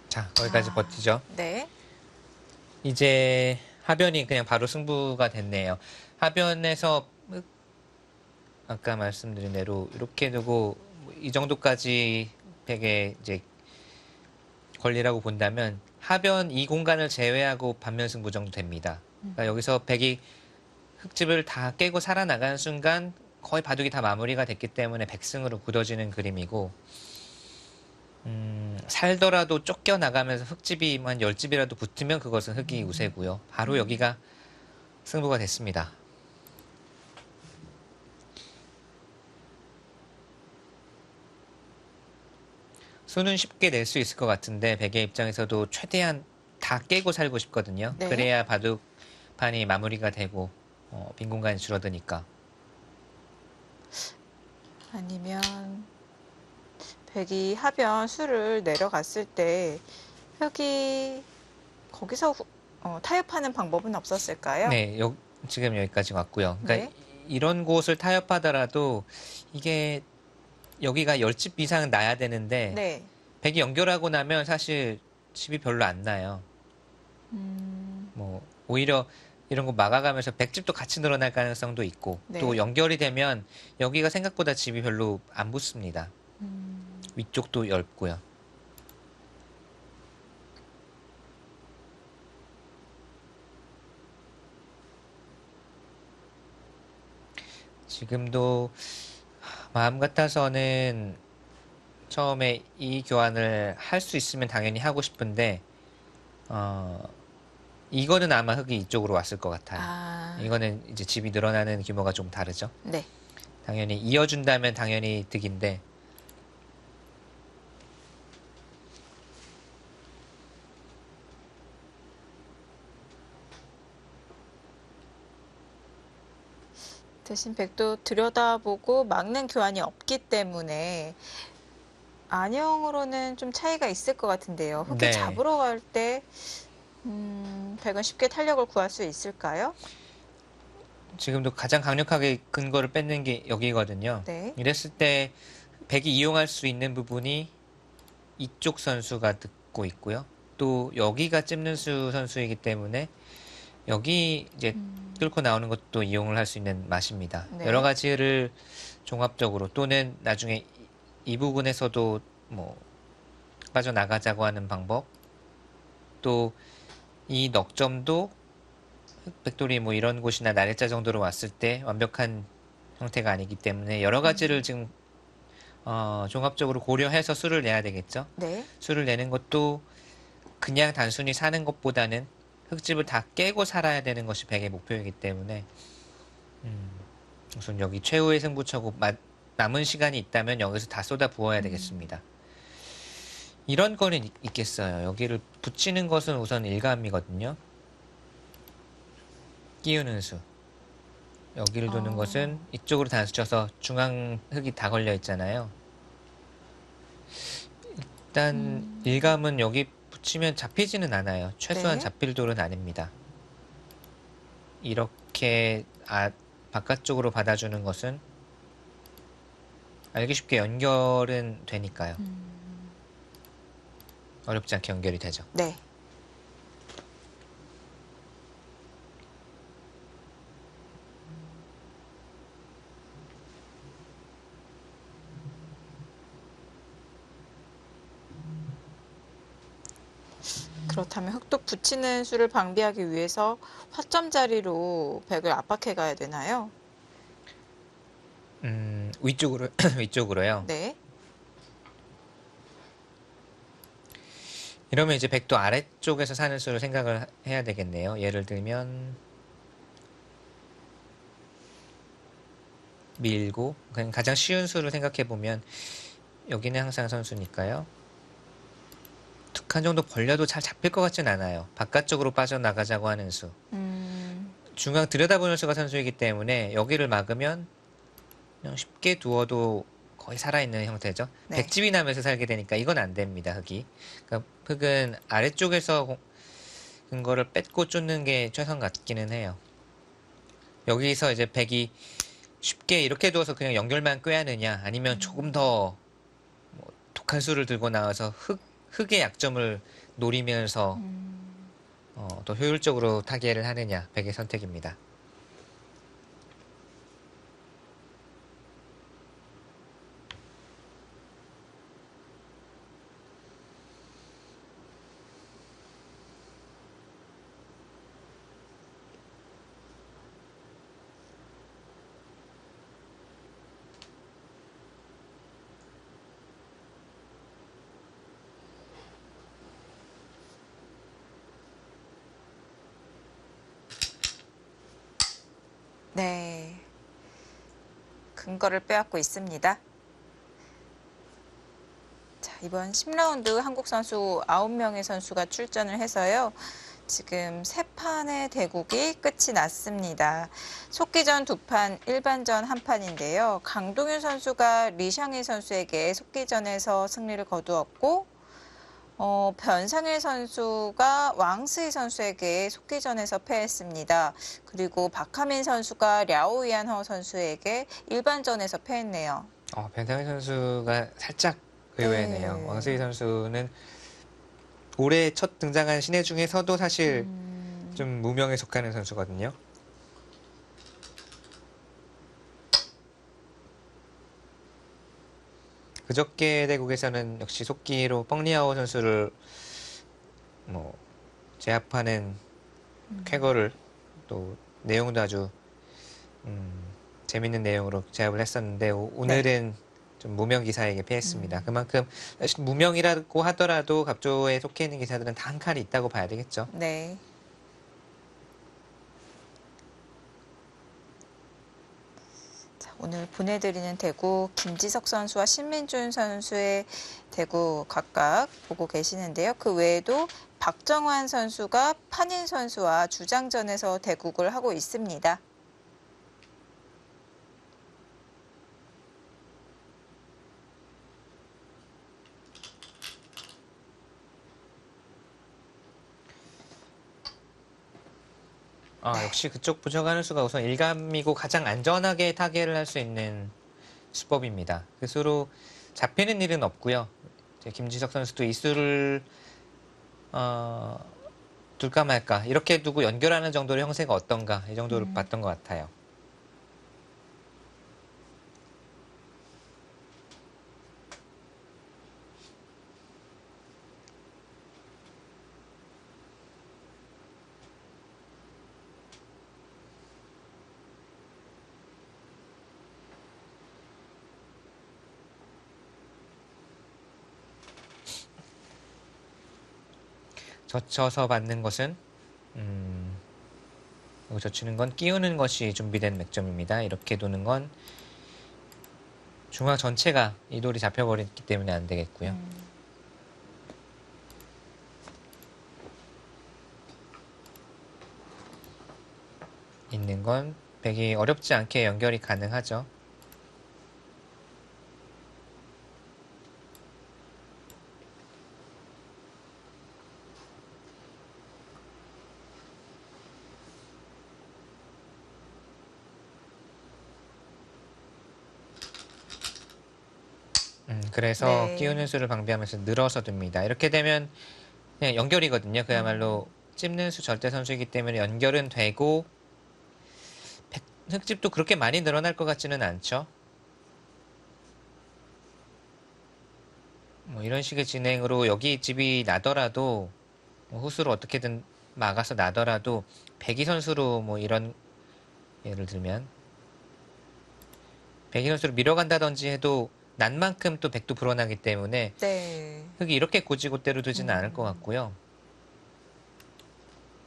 자, 거기까지 버티죠. 네. 이제 하변이 그냥 바로 승부가 됐네요. 하변에서 아까 말씀드린 대로 이렇게 두고 이 정도까지 백의 이제 권리라고 본다면 하변 이 공간을 제외하고 반면 승부 정도 됩니다. 그러니까 여기서 백이 흙집을 다 깨고 살아나가는 순간 거의 바둑이 다 마무리가 됐기 때문에 백승으로 굳어지는 그림이고 살더라도 쫓겨나가면서 흙집이 한 10집이라도 붙으면 그것은 흙이 우세고요. 바로 여기가 승부가 됐습니다. 수는 쉽게 낼 수 있을 것 같은데 백의 입장에서도 최대한 다 깨고 살고 싶거든요. 네. 그래야 바둑판이 마무리가 되고 빈 공간이 줄어드니까. 아니면 백이 하변 수를 내려갔을 때 흙이 거기서 타협하는 방법은 없었을까요? 네, 지금 여기까지 왔고요. 그러니까 네. 이런 곳을 타협하더라도 이게 여기가 10집 이상 나야 되는데 네. 백이 연결하고 나면 사실 집이 별로 안 나요. 뭐 오히려 이런 거 막아가면서 백집도 같이 늘어날 가능성도 있고 네. 또 연결이 되면 여기가 생각보다 집이 별로 안 붙습니다. 위쪽도 얇고요. 지금도 마음 같아서는 처음에 이 교환을 할 수 있으면 당연히 하고 싶은데 이거는 아마 흙이 이쪽으로 왔을 것 같아요. 이거는 이제 집이 늘어나는 규모가 좀 다르죠. 네. 당연히 이어준다면 당연히 득인데 대신 백도 들여다보고 막는 교환이 없기 때문에 안형으로는 좀 차이가 있을 것 같은데요. 흙이 네. 잡으러 갈 때 백은 쉽게 탄력을 구할 수 있을까요? 지금도 가장 강력하게 근거를 뺏는 게 여기거든요. 네. 이랬을 때 백이 이용할 수 있는 부분이 이쪽 선수가 듣고 있고요. 또 여기가 찜는수 선수이기 때문에 여기 이제 뚫고 나오는 것도 이용을 할 수 있는 맛입니다. 네. 여러 가지를 종합적으로 또는 나중에 이 부분에서도 뭐 빠져나가자고 하는 방법 또 이 넉점도 백돌이 뭐 이런 곳이나 나래자 정도로 왔을 때 완벽한 형태가 아니기 때문에 여러 가지를 지금 종합적으로 고려해서 수를 내야 되겠죠. 네. 수를 내는 것도 그냥 단순히 사는 것보다는 흙집을 다 깨고 살아야 되는 것이 백의 목표이기 때문에 우선 여기 최후의 승부처고 남은 시간이 있다면 여기서 다 쏟아 부어야 되겠습니다. 이런 거는 있겠어요. 여기를 붙이는 것은 우선 일감이거든요. 끼우는 수. 여기를 두는 것은 이쪽으로 단수 쳐서 중앙 흙이 다 걸려 있잖아요. 일단 일감은 여기 붙이면 잡히지는 않아요. 최소한 네. 잡힐 돌은 아닙니다. 이렇게 바깥쪽으로 받아주는 것은 알기 쉽게 연결은 되니까요. 음. 어렵지 않게 연결이 되죠. 네. 그렇다면 흑독 붙이는 수를 방비하기 위해서 화점 자리로 백을 압박해 가야 되나요? 위쪽으로, 위쪽으로요. 네. 이러면 이제 백도 아래쪽에서 사는 수를 생각을 해야 되겠네요. 예를 들면 밀고 그냥 가장 쉬운 수를 생각해 보면 여기는 항상 선수니까요. 두 칸 정도 벌려도 잘 잡힐 것 같진 않아요. 바깥쪽으로 빠져나가자고 하는 수. 음. 중앙 들여다보는 수가 선수이기 때문에 여기를 막으면 그냥 쉽게 두어도 거의 살아있는 형태죠. 네. 백집이 나면서 살게 되니까 이건 안 됩니다. 흙이. 그러니까 흙은 아래쪽에서 근거를 뺏고 쫓는 게 최선 같기는 해요. 여기서 이제 백이 쉽게 이렇게 두어서 그냥 연결만 꾀하느냐 아니면 조금 더 독한 수를 들고 나와서 흙의 약점을 노리면서 더 효율적으로 타개를 하느냐 백의 선택입니다. 네. 근거를 빼앗고 있습니다. 자, 이번 10라운드 한국 선수 9명의 선수가 출전을 해서요. 지금 3판의 대국이 끝이 났습니다. 속기전 2판, 일반전 1판인데요. 강동윤 선수가 리샹이 선수에게 속기전에서 승리를 거두었고 변상일 선수가 왕스희 선수에게 속기전에서 패했습니다. 그리고 박하민 선수가 랴오이안허 선수에게 일반전에서 패했네요. 변상현 선수가 살짝 의외네요. 네. 왕스희 선수는 올해 첫 등장한 신예 중에서도 사실 좀 무명에 속하는 선수거든요. 그저께 대국에서는 역시 속기로 뻥리아오 선수를 제압하는 쾌거를 또 내용도 아주 재밌는 내용으로 제압을 했었는데 오늘은 좀 무명 기사에게 패했습니다. 그만큼 무명이라고 하더라도 갑조에 속해 있는 기사들은 다 한 칼이 있다고 봐야 되겠죠. 네. 자, 오늘 보내드리는 대구 김지석 선수와 신민준 선수의 대구 각각 보고 계시는데요. 그 외에도 박정환 선수가 판인 선수와 주장전에서 대국을 하고 있습니다. 역시 그쪽 부정하는 수가 우선 일감이고 가장 안전하게 타개를 할 수 있는 수법입니다. 그 수로 잡히는 일은 없고요. 김지석 선수도 이 수를 둘까 말까 이렇게 두고 연결하는 정도의 형세가 어떤가 이 정도를 봤던 것 같아요. 젖혀서 받는 것은 여기 젖히는 건 끼우는 것이 준비된 맥점입니다. 이렇게 두는 건 중화 전체가 이 돌이 잡혀버렸기 때문에 안 되겠고요. 있는 건 백이 어렵지 않게 연결이 가능하죠. 그래서 네. 끼우는 수를 방비하면서 늘어서 둡니다. 이렇게 되면 그냥 연결이거든요. 그야말로 찝는 수 절대 선수이기 때문에 연결은 되고 흙집도 그렇게 많이 늘어날 것 같지는 않죠. 뭐 이런 식의 진행으로 여기 집이 나더라도 뭐 호수를 어떻게든 막아서 나더라도 백이 선수로 뭐 이런 예를 들면 백이 선수로 밀어간다든지 해도 난 만큼 또 백도 불어나기 때문에 네. 흙이 이렇게 고지고대로 두지는 않을 것 같고요.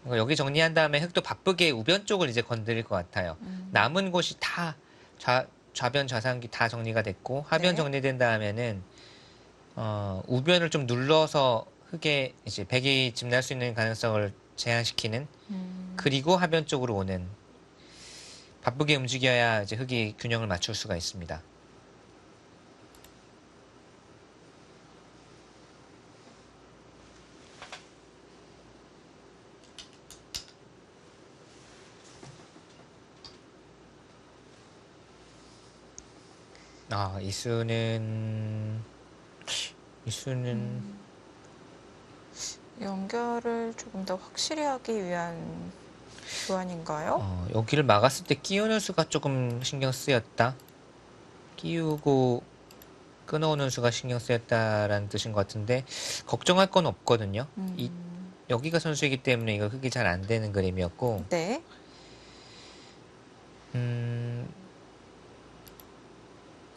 여기 정리한 다음에 흙도 바쁘게 우변 쪽을 이제 건드릴 것 같아요. 남은 곳이 다 좌변 좌상기 다 정리가 됐고 하변 네. 정리된 다음에는 우변을 좀 눌러서 흙에 이제 백이 집 날 수 있는 가능성을 제한시키는 그리고 하변 쪽으로 오는 바쁘게 움직여야 이제 흙이 균형을 맞출 수가 있습니다. 이수는 연결을 조금 더 확실히 하기 위한 교환인가요? 여기를 막았을 때 끼우는 수가 조금 신경 쓰였다. 끼우고 끊어오는 수가 신경 쓰였다라는 뜻인 것 같은데 걱정할 건 없거든요. 여기가 선수이기 때문에 이거 흙이 잘 안 되는 그림이었고 네.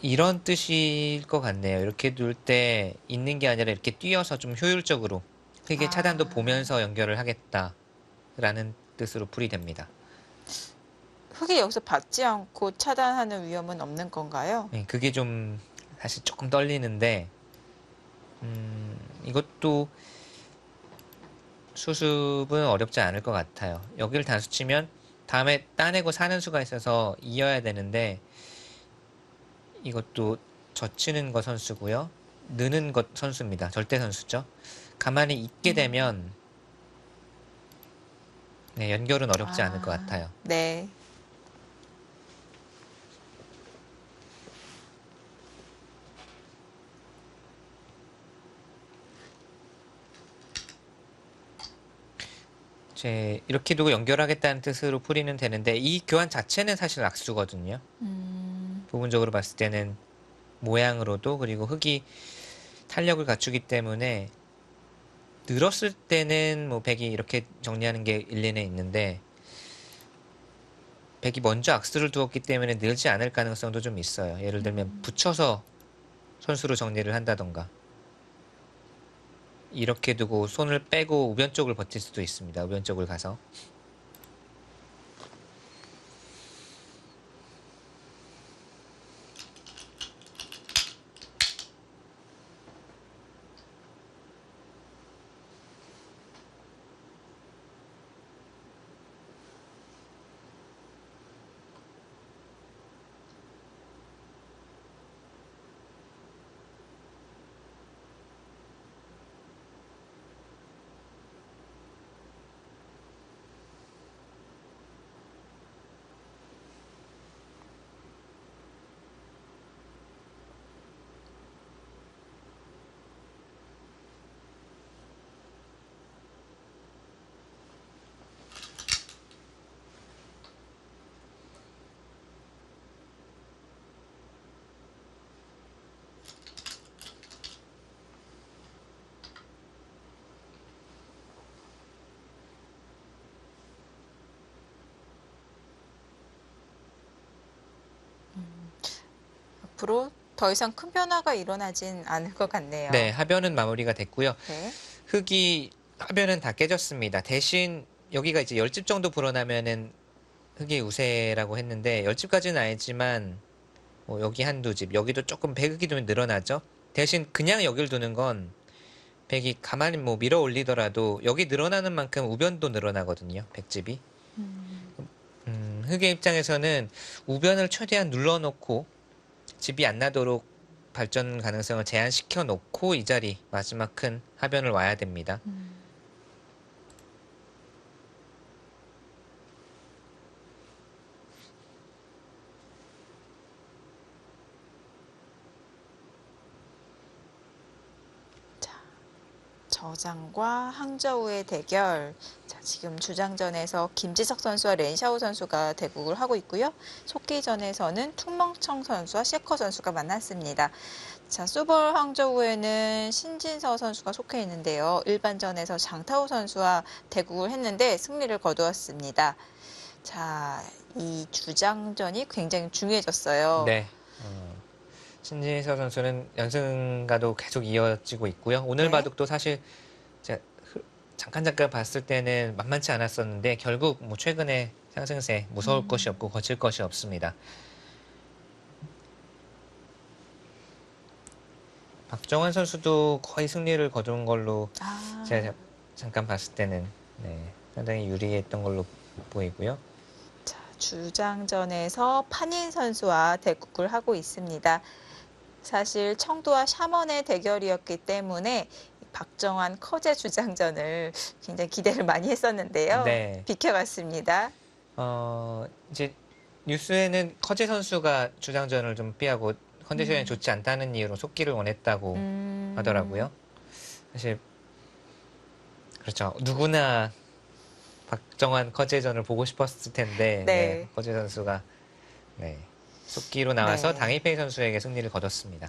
이런 뜻일 것 같네요. 이렇게 둘 때 있는 게 아니라 이렇게 뛰어서 좀 효율적으로 흙의 차단도 보면서 연결을 하겠다라는 뜻으로 풀이됩니다. 흙이 여기서 받지 않고 차단하는 위험은 없는 건가요? 네, 그게 좀 사실 조금 떨리는데 이것도 수습은 어렵지 않을 것 같아요. 여기를 단수 치면 다음에 따내고 사는 수가 있어서 이어야 되는데 이것도 젖히는 거 선수고요. 느는 것 선수입니다. 절대 선수죠. 가만히 있게 되면 네, 연결은 어렵지 않을 것 같아요. 네. 이렇게 두고 연결하겠다는 뜻으로 풀이는 되는데 이 교환 자체는 사실 악수거든요. 부분적으로 봤을 때는 모양으로도 그리고 흙이 탄력을 갖추기 때문에 늘었을 때는 뭐 백이 이렇게 정리하는 게 일리는 있는데 백이 먼저 악수를 두었기 때문에 늘지 않을 가능성도 좀 있어요. 예를 들면 붙여서 선수로 정리를 한다던가 이렇게 두고 손을 빼고 우변 쪽을 버틸 수도 있습니다. 우변 쪽을 가서 앞으로 더 이상 큰 변화가 일어나진 않을 것 같네요. 네, 하변은 마무리가 됐고요. 네. 흙이 하변은 다 깨졌습니다. 대신 여기가 이제 10집 정도 불어나면은 흙이 우세라고 했는데 10집까지는 아니지만 뭐 여기 한두 집, 여기도 조금 백흙이 좀 늘어나죠. 대신 그냥 여길 두는 건 백이 가만히 뭐 밀어 올리더라도 여기 늘어나는 만큼 우변도 늘어나거든요. 백집이. 흙의 입장에서는 우변을 최대한 눌러놓고 집이 안 나도록 발전 가능성을 제한시켜 놓고 이 자리 마지막 큰 하변을 와야 됩니다. 저장과 항저우의 대결. 자, 지금 주장전에서 김지석 선수와 렌샤오 선수가 대국을 하고 있고요. 속기전에서는 퉁멍청 선수와 시커 선수가 만났습니다. 자, 수볼 항저우에는 신진서 선수가 속해 있는데요. 일반전에서 장타오 선수와 대국을 했는데 승리를 거두었습니다. 자, 이 주장전이 굉장히 중요해졌어요. 네. 신진서 선수는 연승가도 계속 이어지고 있고요. 오늘 네. 바둑도 사실 제가 잠깐 봤을 때는 만만치 않았었는데 결국 뭐 최근에 상승세 무서울 것이 없고 거칠 것이 없습니다. 박정환 선수도 거의 승리를 거둔 걸로 제가 잠깐 봤을 때는 상당히 유리했던 걸로 보이고요. 자, 주장전에서 판인 선수와 대국을 하고 있습니다. 사실 청도와 샤먼의 대결이었기 때문에 박정환 커제 주장전을 굉장히 기대를 많이 했었는데요. 네. 비켜봤습니다. 이제 뉴스에는 커제 선수가 주장전을 좀 피하고 컨디션이 좋지 않다는 이유로 속기를 원했다고 하더라고요. 사실 그렇죠. 누구나 박정환 커제전을 보고 싶었을 텐데 네. 커제 선수가 속기로 나와서 네. 당일페이 선수에게 승리를 거뒀습니다.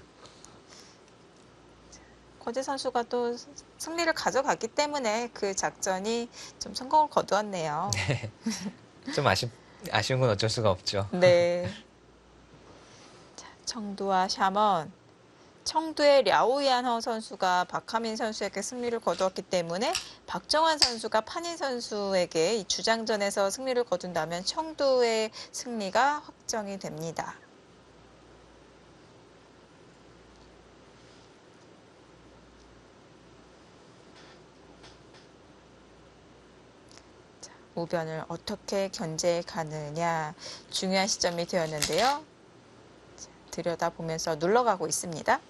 커제 선수가 또 승리를 가져갔기 때문에 그 작전이 좀 성공을 거두었네요. 좀 아쉬운 건 어쩔 수가 없죠. 네. 자, 청두와 샤먼. 청두의 랴오이안허 선수가 박하민 선수에게 승리를 거두었기 때문에 박정환 선수가 판인 선수에게 이 주장전에서 승리를 거둔다면 청두의 승리가 확정이 됩니다. 자, 우변을 어떻게 견제해 가느냐 중요한 시점이 되었는데요. 자, 들여다보면서 눌러가고 있습니다.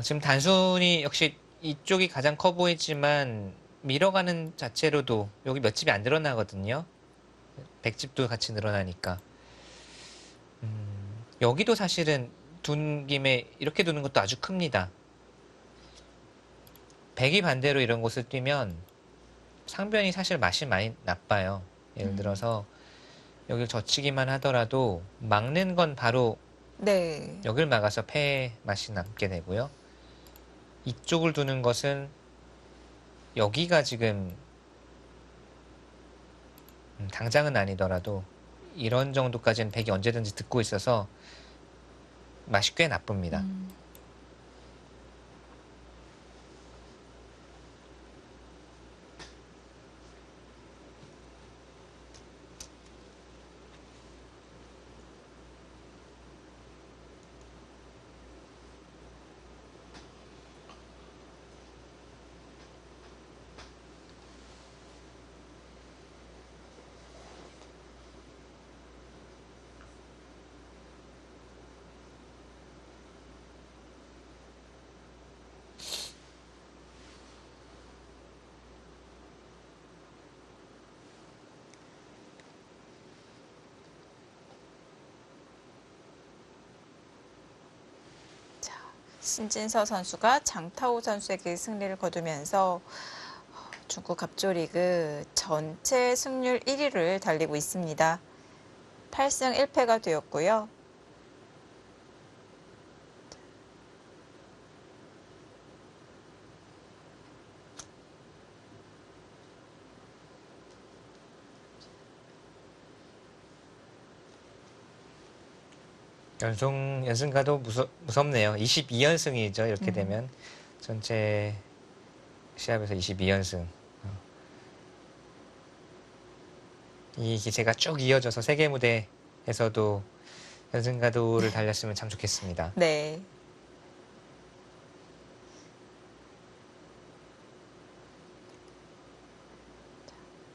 지금 단순히 역시 이쪽이 가장 커 보이지만 밀어가는 자체로도 여기 몇 집이 안 늘어나거든요. 100집도 같이 늘어나니까. 여기도 사실은 둔 김에 이렇게 두는 것도 아주 큽니다. 100이 반대로 이런 곳을 뛰면 상변이 사실 맛이 많이 나빠요. 예를 들어서 여기를 젖히기만 하더라도 막는 건 바로 네. 여길 막아서 패 맛이 남게 되고요. 이쪽을 두는 것은 여기가 지금 당장은 아니더라도 이런 정도까지는 백이 언제든지 듣고 있어서 맛이 꽤 나쁩니다. 신진서 선수가 장타오 선수에게 승리를 거두면서 중국 갑조리그 전체 승률 1위를 달리고 있습니다. 8승 1패가 되었고요. 연승가도 무섭네요. 22연승이죠. 이렇게 되면 전체 시합에서 22연승. 이 기세가 쭉 이어져서 세계 무대에서도 연승가도를 달렸으면 참 좋겠습니다. 네.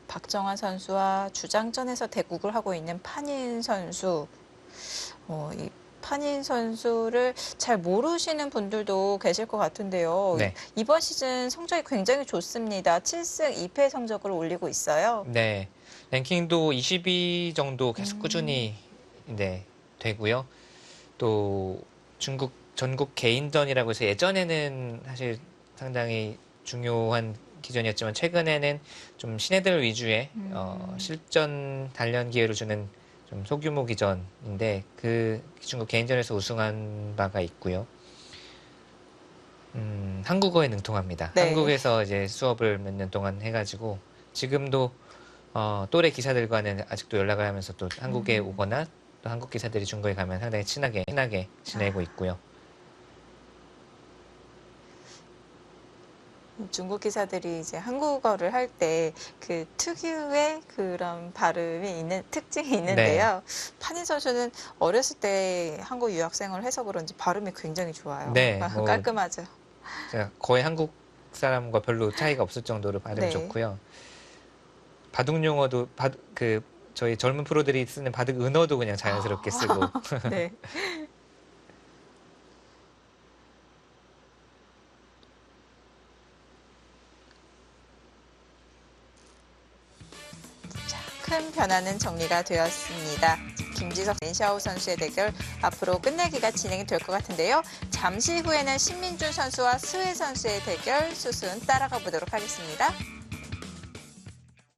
박정환 선수와 주장전에서 대국을 하고 있는 판인 선수. 이 판인 선수를 잘 모르시는 분들도 계실 것 같은데요. 네. 이번 시즌 성적이 굉장히 좋습니다. 7승 2패 성적을 올리고 있어요. 네. 랭킹도 20위 정도 계속 꾸준히 되고요. 또 중국 전국 개인전이라고 해서 예전에는 사실 상당히 중요한 기전이었지만 최근에는 좀 신예들 위주의 실전 단련 기회를 주는 좀 소규모 기전인데 그 중국 개인전에서 우승한 바가 있고요. 한국어에 능통합니다. 네. 한국에서 이제 수업을 몇 년 동안 해가지고 지금도 또래 기사들과는 아직도 연락을 하면서 또 한국에 오거나 또 한국 기사들이 중국에 가면 상당히 친하게 지내고 있고요. 중국 기사들이 이제 한국어를 할 때 그 특유의 그런 발음이 있는 특징이 있는데요. 판인 선수는 어렸을 때 한국 유학생을 해서 그런지 발음이 굉장히 좋아요. 네, 뭐 깔끔하죠. 제가 거의 한국 사람과 별로 차이가 없을 정도로 발음이 네. 좋고요. 바둑 용어도 저희 젊은 프로들이 쓰는 바둑 은어도 그냥 자연스럽게 쓰고 네. 자, 큰 변화는 정리가 되었습니다. 김지석 렌샤오 선수의 대결 앞으로 끝내기가 진행이 될 것 같은데요. 잠시 후에는 신민준 선수와 스웨 선수의 대결 수순 따라가 보도록 하겠습니다.